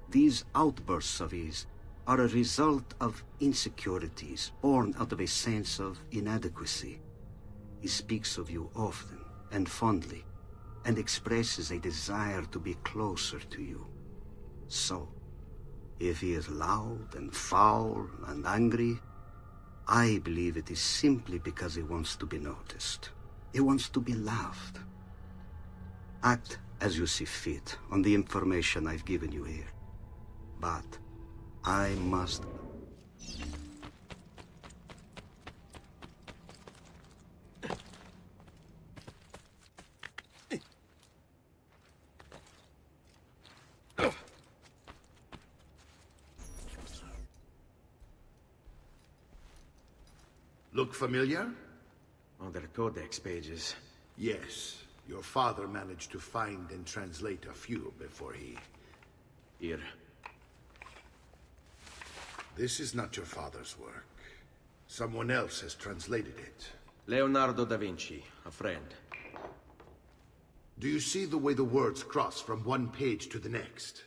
These outbursts of his are a result of insecurities born out of a sense of inadequacy. He speaks of you often and fondly, and expresses a desire to be closer to you. So, if he is loud and foul and angry, I believe it is simply because he wants to be noticed. He wants to be loved. Act as you see fit on the information I've given you here. But I must... Look familiar? On their codex pages. Yes. Your father managed to find and translate a few before he... Here. This is not your father's work. Someone else has translated it. Leonardo da Vinci, a friend. Do you see the way the words cross from one page to the next?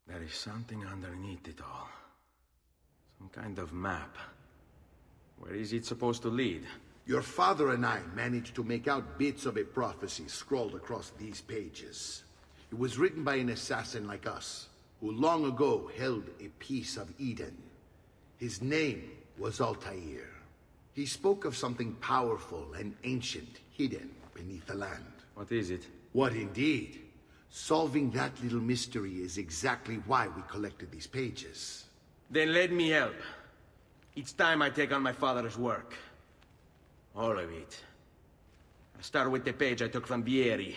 There is something underneath it all. Some kind of map. Where is it supposed to lead? Your father and I managed to make out bits of a prophecy scrawled across these pages. It was written by an assassin like us, who long ago held a piece of Eden. His name was Altair. He spoke of something powerful and ancient hidden beneath the land. What is it? What indeed? Solving that little mystery is exactly why we collected these pages. Then let me help. It's time I take on my father's work. All of it. I'll start with the page I took from Vieri.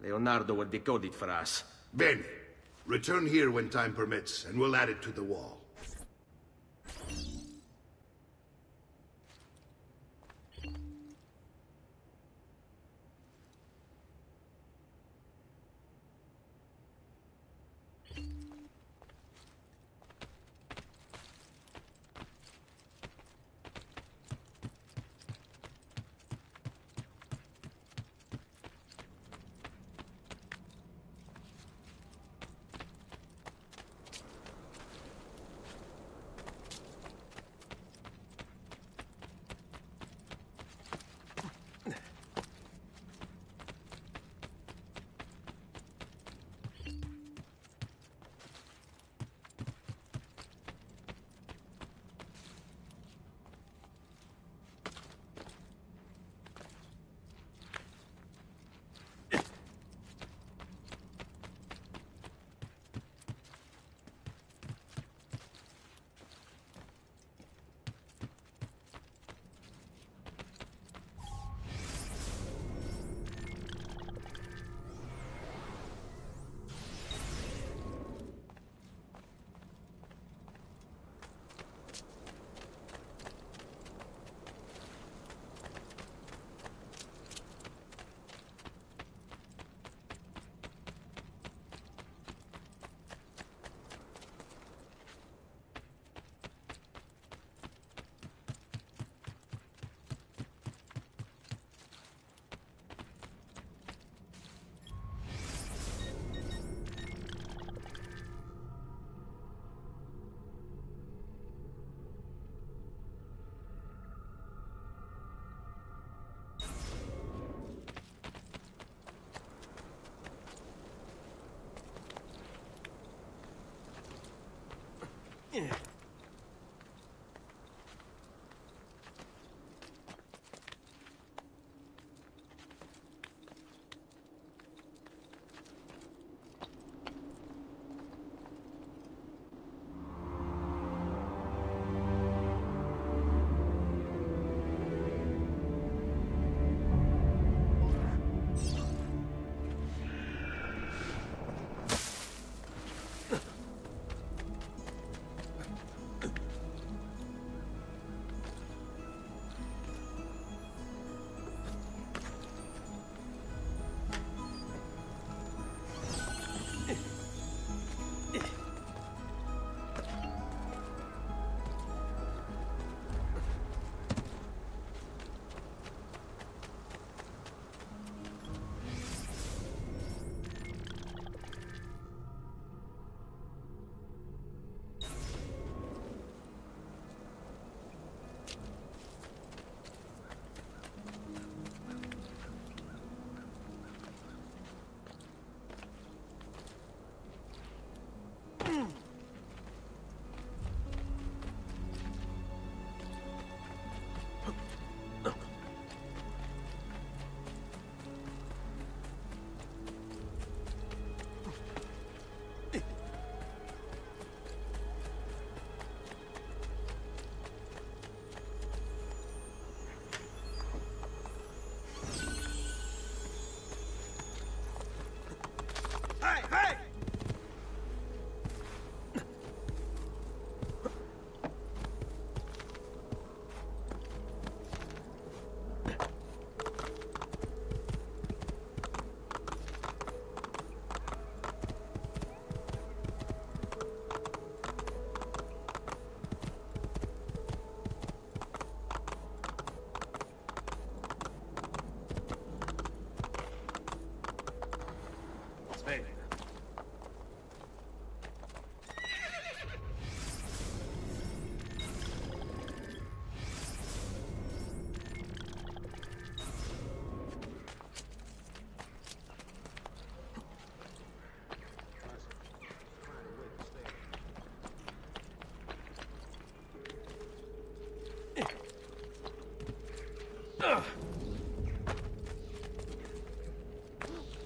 Leonardo will decode it for us. Bene. Return here when time permits, and we'll add it to the wall.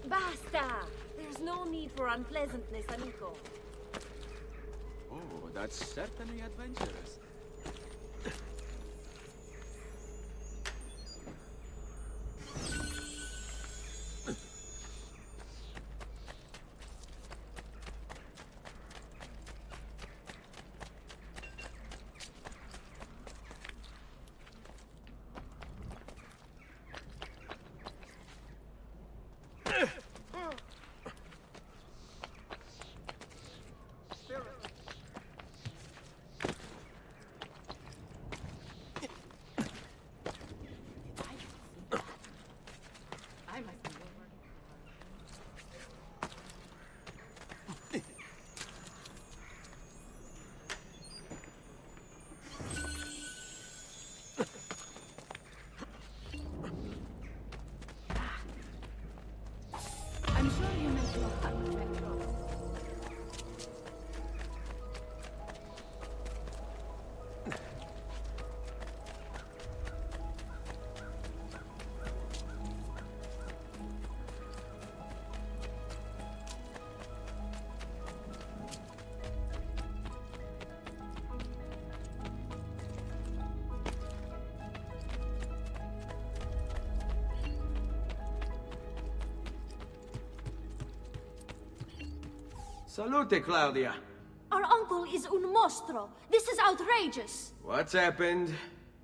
Basta! There's no need for unpleasantness, amico. Oh, that's certainly adventurous. I'm sure you meant your architecture. Salute, Claudia. Our uncle is un mostro. This is outrageous. What's happened?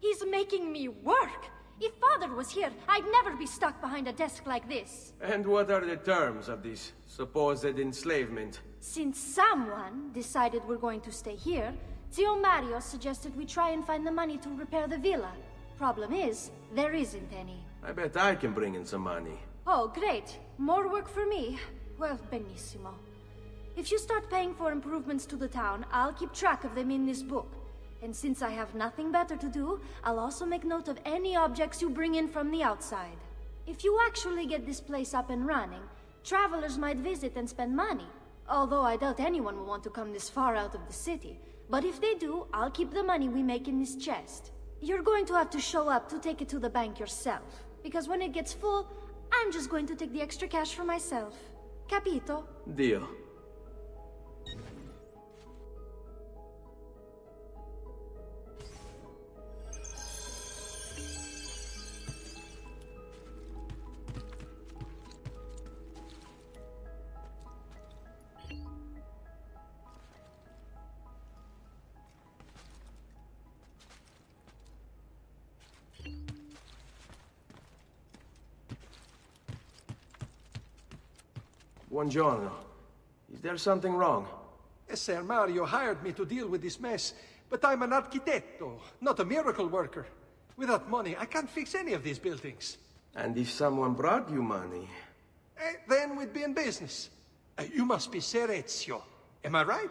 He's making me work. If Father was here, I'd never be stuck behind a desk like this. And what are the terms of this supposed enslavement? Since someone decided we're going to stay here, Zio Mario suggested we try and find the money to repair the villa. Problem is, there isn't any. I bet I can bring in some money. Oh, great. More work for me. Well, benissimo. If you start paying for improvements to the town, I'll keep track of them in this book. And since I have nothing better to do, I'll also make note of any objects you bring in from the outside. If you actually get this place up and running, travelers might visit and spend money. Although I doubt anyone will want to come this far out of the city. But if they do, I'll keep the money we make in this chest. You're going to have to show up to take it to the bank yourself. Because when it gets full, I'm just going to take the extra cash for myself. Capito? Deal. Buongiorno. Is there something wrong? Ser Mario hired me to deal with this mess, but I'm an architetto, not a miracle worker. Without money, I can't fix any of these buildings. And if someone brought you money? Then we'd be in business. You must be Ser Ezio. Am I right?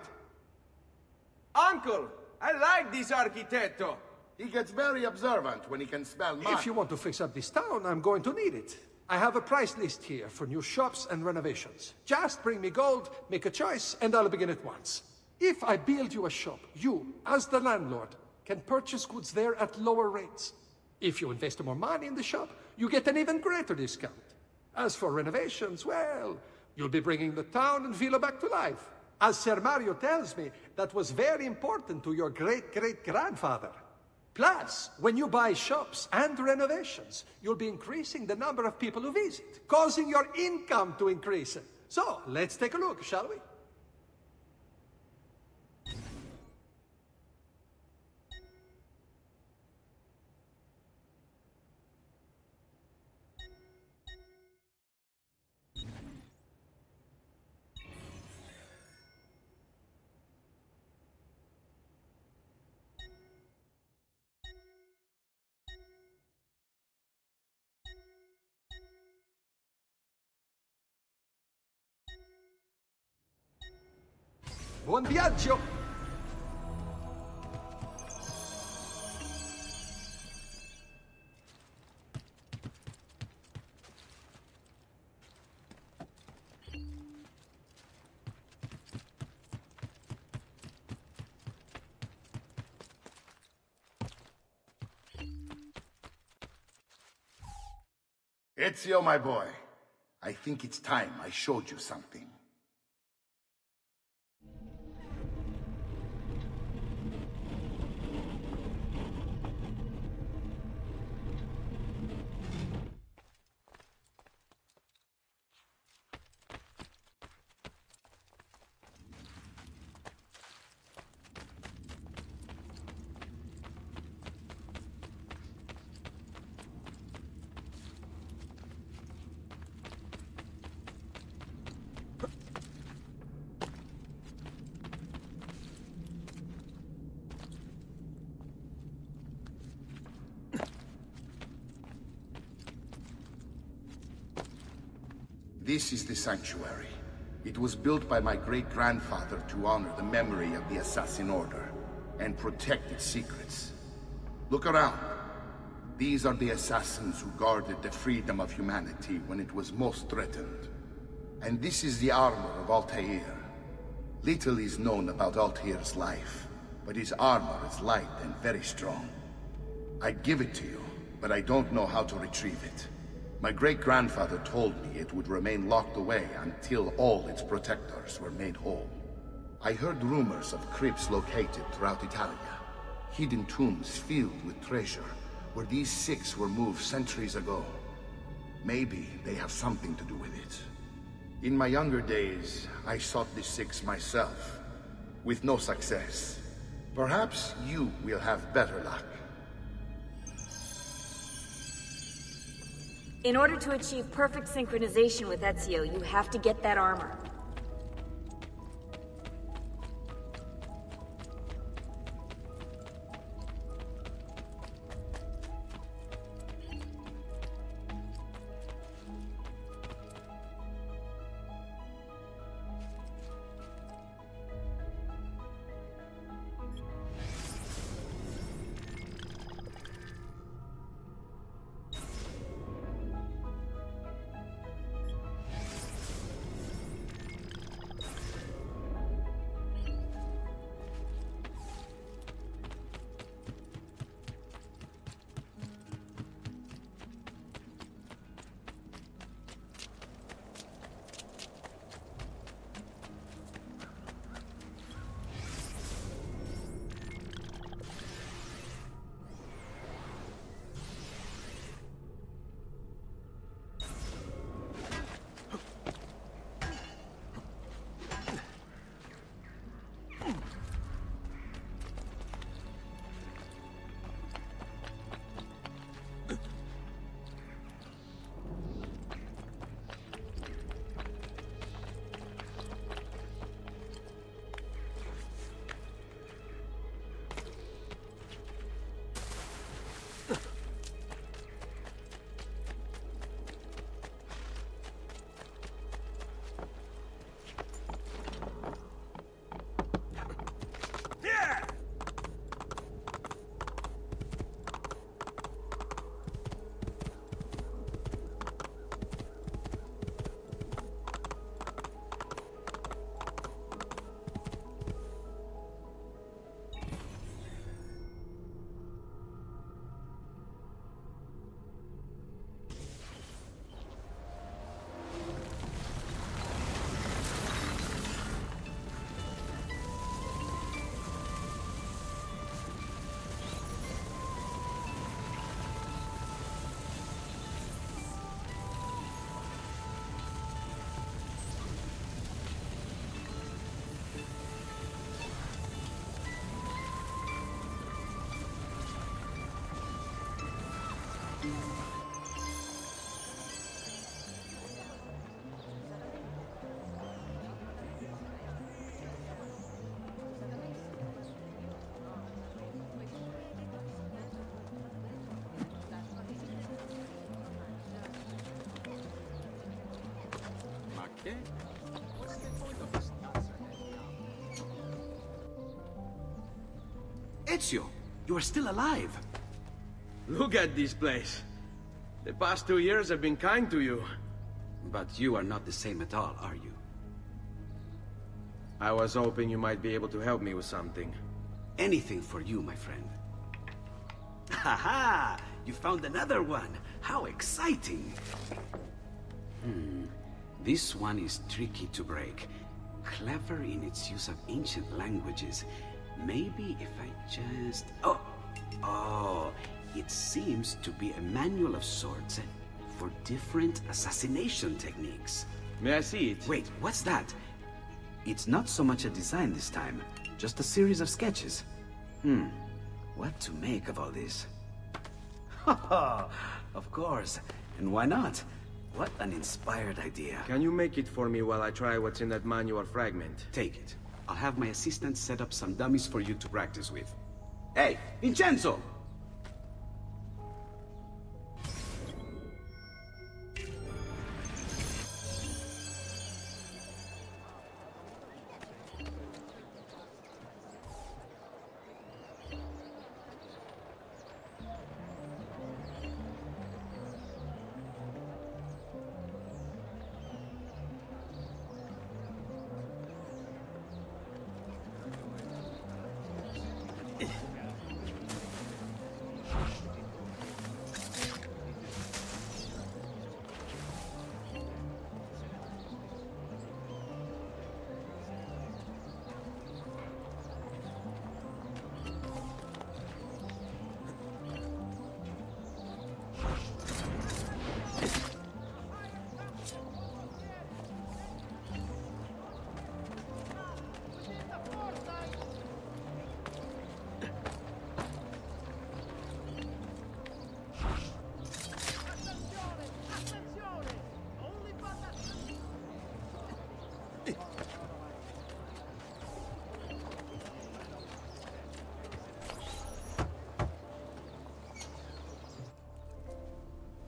Uncle, I like this architetto. He gets very observant when he can smell money. If you want to fix up this town, I'm going to need it. I have a price list here for new shops and renovations. Just bring me gold, make a choice, and I'll begin at once. If I build you a shop, you, as the landlord, can purchase goods there at lower rates. If you invest more money in the shop, you get an even greater discount. As for renovations, well, you'll be bringing the town and villa back to life. As Ser Mario tells me, that was very important to your great-great-grandfather. Plus, when you buy shops and renovations, you'll be increasing the number of people who visit, causing your income to increase. So, let's take a look, shall we? Buon viaggio! Ezio, my boy, I think it's time I showed you something. This is the sanctuary. It was built by my great-grandfather to honor the memory of the Assassin Order and protect its secrets. Look around. These are the assassins who guarded the freedom of humanity when it was most threatened. And this is the armor of Altair. Little is known about Altair's life, but his armor is light and very strong. I'd give it to you, but I don't know how to retrieve it. My great-grandfather told me it would remain locked away until all its protectors were made whole. I heard rumors of crypts located throughout Italia, hidden tombs filled with treasure, where these six were moved centuries ago. Maybe they have something to do with it. In my younger days, I sought the six myself, with no success. Perhaps you will have better luck. In order to achieve perfect synchronization with Ezio, you have to get that armor. Ezio, you are still alive. Look at this place. The past 2 years have been kind to you. But you are not the same at all, are you? I was hoping you might be able to help me with something. Anything for you, my friend. Ha! You found another one! How exciting! This one is tricky to break. Clever in its use of ancient languages. Maybe if I just... Oh! It seems to be a manual of sorts for different assassination techniques. May I see it? Wait, what's that? It's not so much a design this time, just a series of sketches. What to make of all this? Of course, and why not? What an inspired idea. Can you make it for me while I try what's in that manual fragment? Take it. I'll have my assistant set up some dummies for you to practice with. Hey, Vincenzo!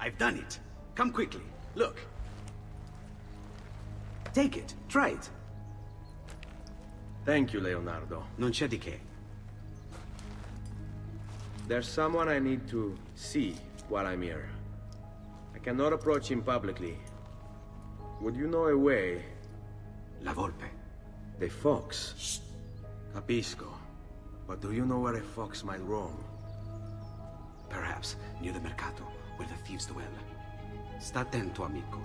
I've done it. Come quickly. Look. Take it. Try it. Thank you, Leonardo. Non c'è di che. There's someone I need to see while I'm here. I cannot approach him publicly. Would you know a way? La Volpe. The fox. Shh. Capisco. But do you know where a fox might roam? Perhaps near the Mercato, where the thieves dwell. Sta attento, amico.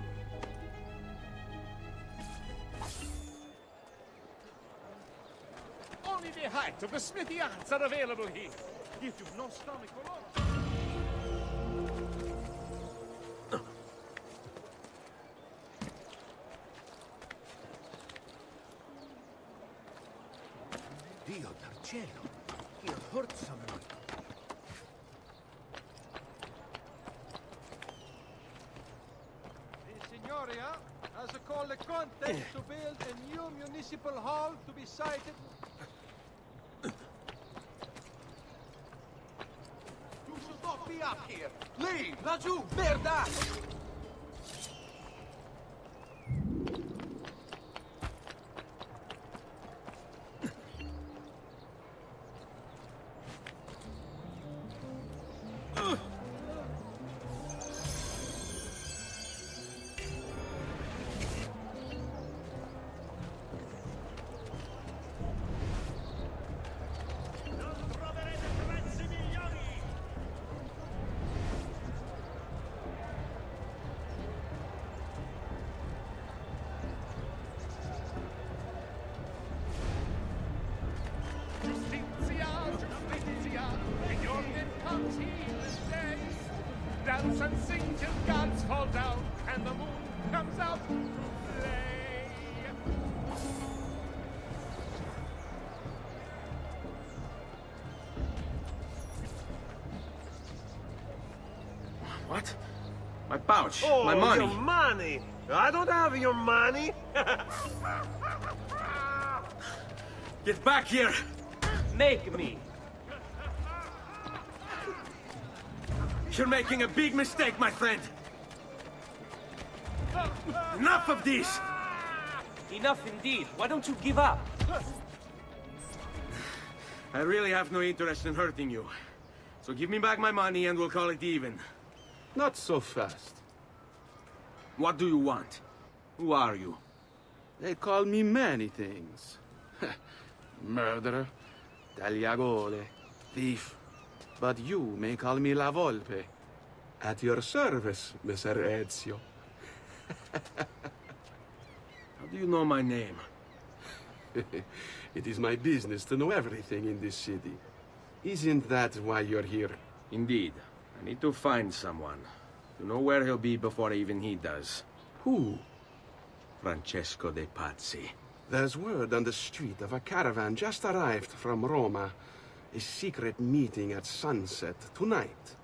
Only the height of the smithy arts are available here. If you've no stomach for all. Dio dal cielo, he hurt someone. The Signoria has called a contest to build a new municipal hall to be sited. You should not be up here. Leave! Laggiù, merda! Dance and sing till gods fall down and the moon comes out to play. What? My pouch. Oh, my money. Your money. I don't have your money. Get back here. Make me. You're making a big mistake, my friend. Enough of this! Enough indeed. Why don't you give up? I really have no interest in hurting you. So give me back my money and we'll call it even. Not so fast. What do you want? Who are you? They call me many things. Murderer, tagliagole, thief. But you may call me La Volpe. At your service, Messer Ezio. How do you know my name? It is my business to know everything in this city. Isn't that why you're here? Indeed. I need to find someone. To know where he'll be before even he does. Who? Francesco de Pazzi. There's word on the street of a caravan just arrived from Roma. A secret meeting at sunset tonight.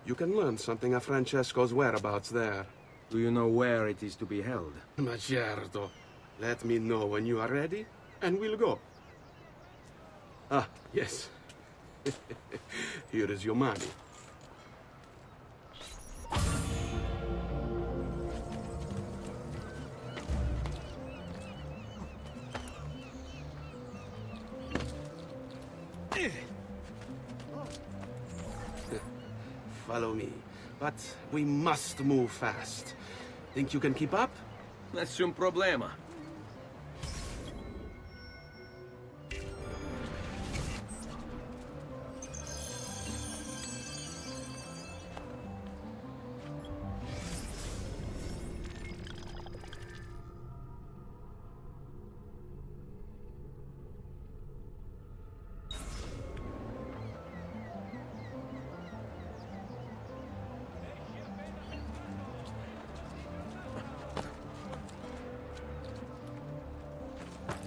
You can learn something of Francesco's whereabouts there. Do you know where it is to be held? Ma certo. Let me know when you are ready, and we'll go. Ah, yes. Here is your money. Follow me. But we must move fast. Think you can keep up? Nessun problema.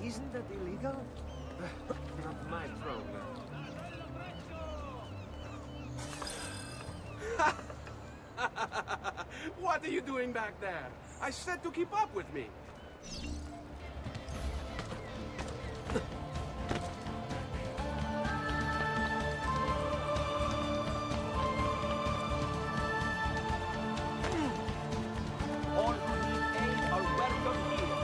Isn't that illegal? Not my problem. What are you doing back there? I said to keep up with me. All who need aid are welcome here.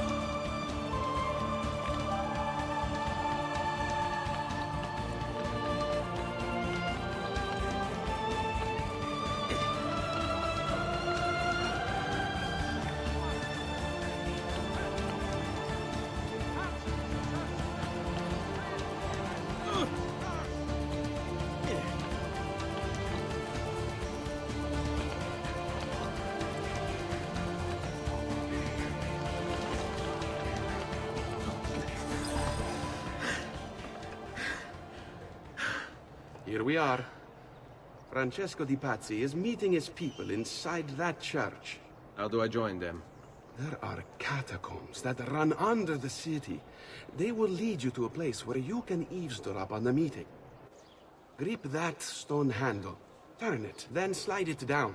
Here we are. Francesco di Pazzi is meeting his people inside that church. How do I join them? There are catacombs that run under the city. They will lead you to a place where you can eavesdrop on the meeting. Grip that stone handle. Turn it, then slide it down.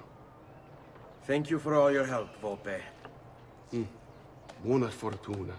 Thank you for all your help, Volpe. Buona fortuna.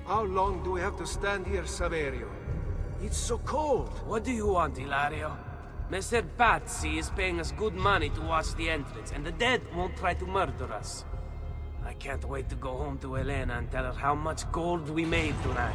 How long do we have to stand here, Saverio? It's so cold. What do you want, Hilario? Mr. Pazzi is paying us good money to watch the entrance, and the dead won't try to murder us. I can't wait to go home to Elena and tell her how much gold we made tonight.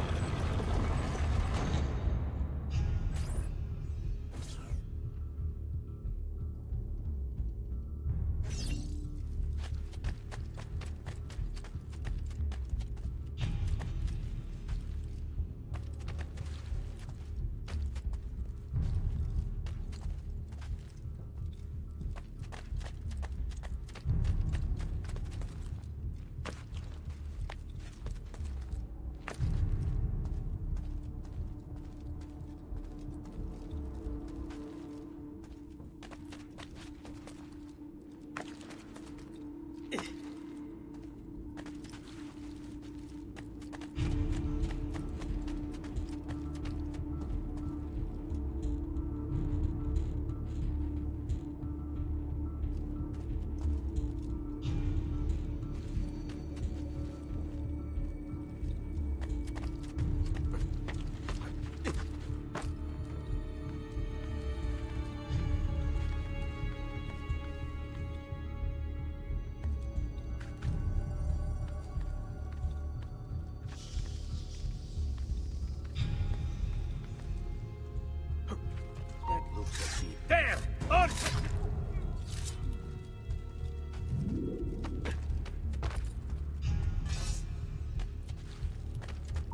There! On!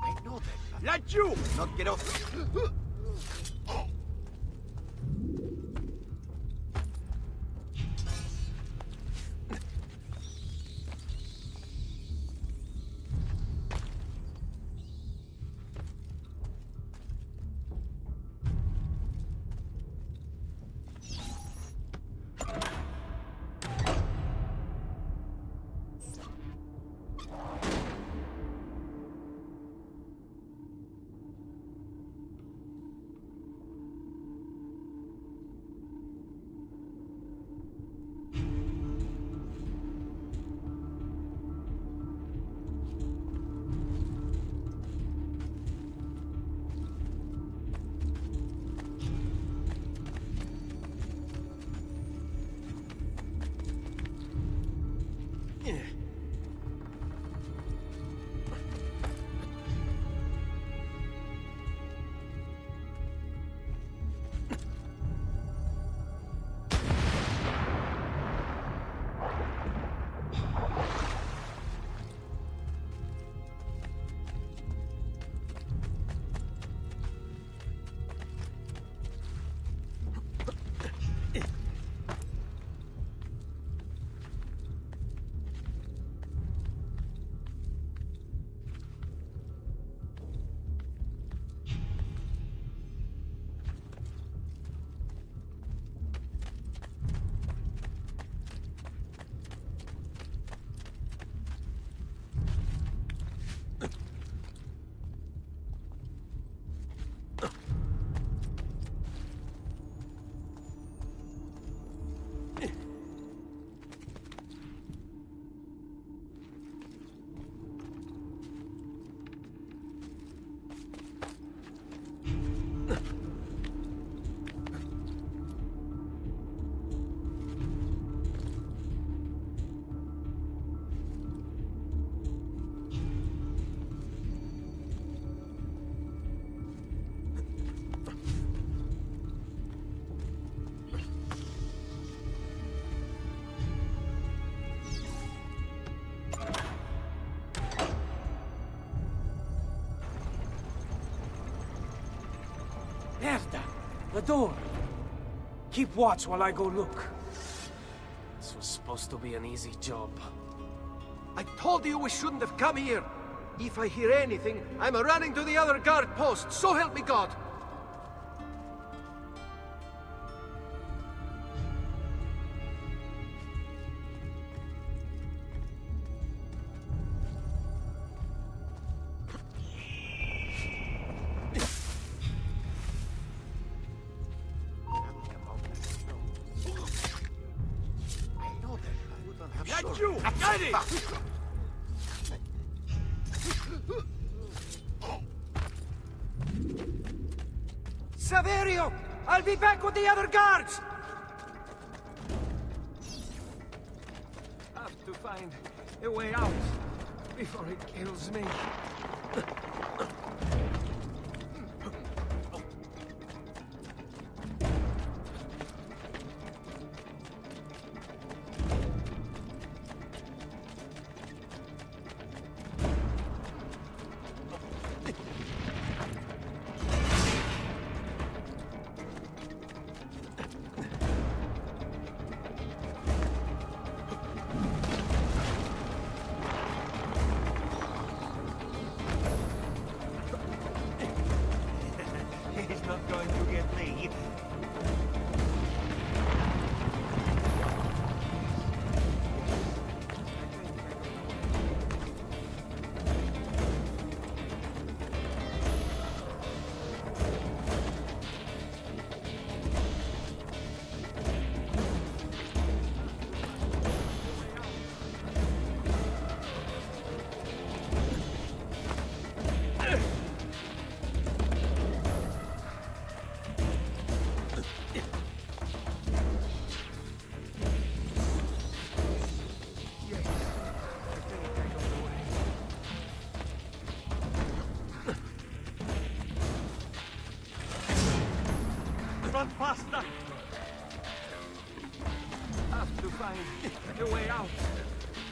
I know that. Let you not get off. Merda! The door! Keep watch while I go look. This was supposed to be an easy job. I told you we shouldn't have come here. If I hear anything, I'm running to the other guard post. So help me God. Get you! Get it! Saverio! I'll be back with the other guards! Have to find a way out before it kills me. He's not going to get me. Run faster! Have to find a way out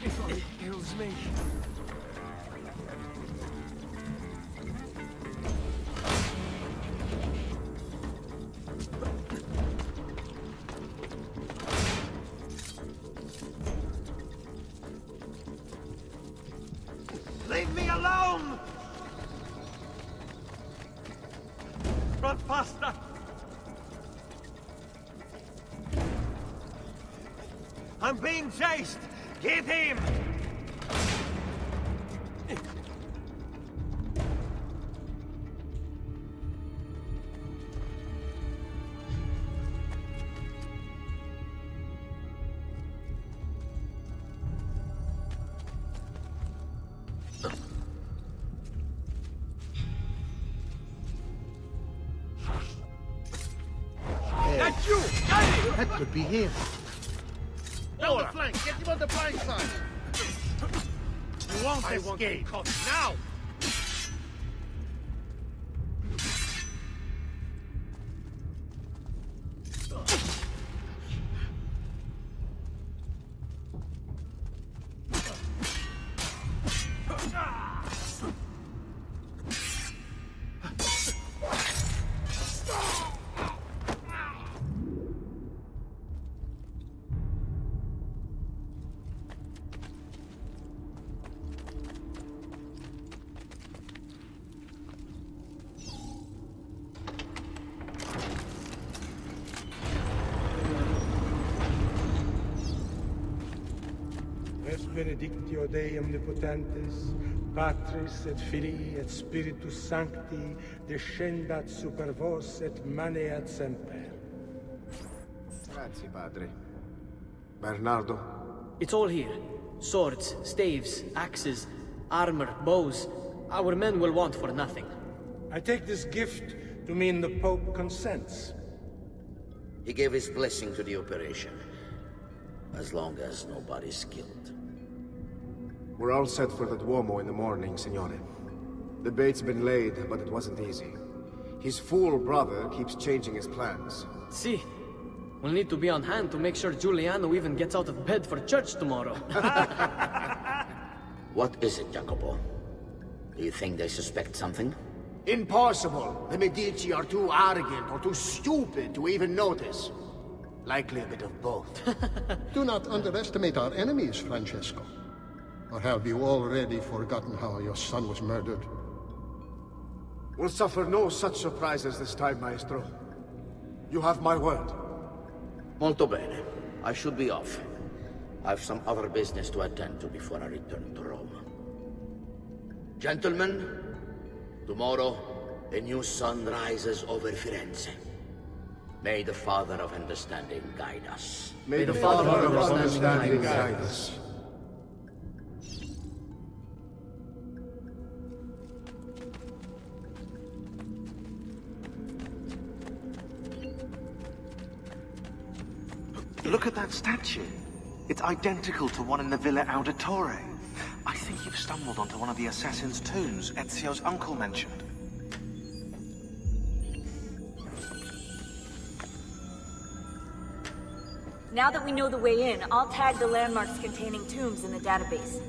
before it kills me. Leave me alone! Run faster! I'm being chased! Get him! That's you! That could be him. Down the flank! Get him on the blind side! You won't escape! Now! Res benedictio Dei omnipotentis, Patris et Filii et Spiritus Sancti, descendat super vos et maneat semper. Grazie, padre. Bernardo? It's all here. Swords, staves, axes, armor, bows. Our men will want for nothing. I take this gift to mean the Pope consents. He gave his blessing to the operation. As long as nobody's killed. We're all set for the Duomo in the morning, Signore. The bait's been laid, but it wasn't easy. His fool brother keeps changing his plans. See, we'll need to be on hand to make sure Giuliano even gets out of bed for church tomorrow. What is it, Jacopo? Do you think they suspect something? Impossible! The Medici are too arrogant or too stupid to even notice. Likely a bit of both. Do not underestimate our enemies, Francesco. Or have you already forgotten how your son was murdered? We'll suffer no such surprises this time, Maestro. You have my word. Molto bene. I should be off. I've some other business to attend to before I return to Rome. Gentlemen, tomorrow, a new sun rises over Firenze. May the Father of Understanding guide us. May the Father of Understanding guide us. look at that statue. It's identical to one in the Villa Auditore. I think you've stumbled onto one of the assassin's tombs Ezio's uncle mentioned. Now that we know the way in, I'll tag the landmarks containing tombs in the database.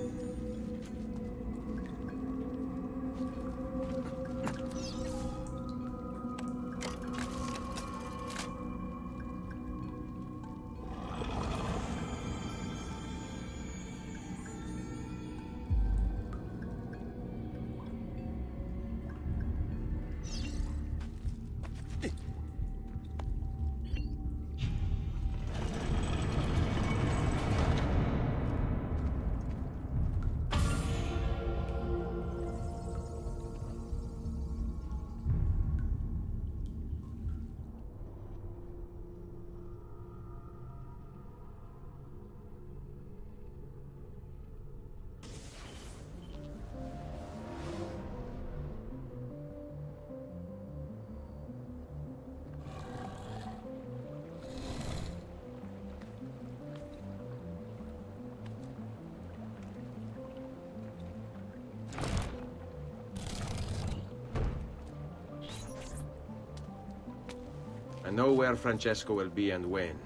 I know where Francesco will be and when,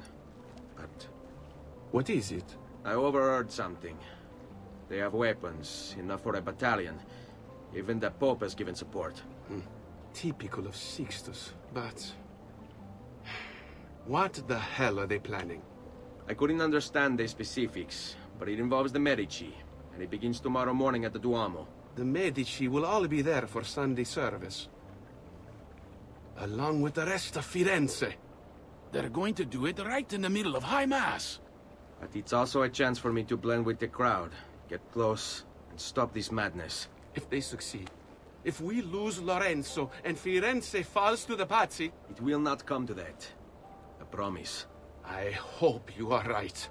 but... What is it? I overheard something. They have weapons, enough for a battalion. Even the Pope has given support. Typical of Sixtus, but... What the hell are they planning? I couldn't understand the specifics, but it involves the Medici, and it begins tomorrow morning at the Duomo. The Medici will all be there for Sunday service. Along with the rest of Firenze. They're going to do it right in the middle of High Mass. But it's also a chance for me to blend with the crowd, get close, and stop this madness. If they succeed, if we lose Lorenzo and Firenze falls to the Pazzi... It will not come to that. I promise. I hope you are right.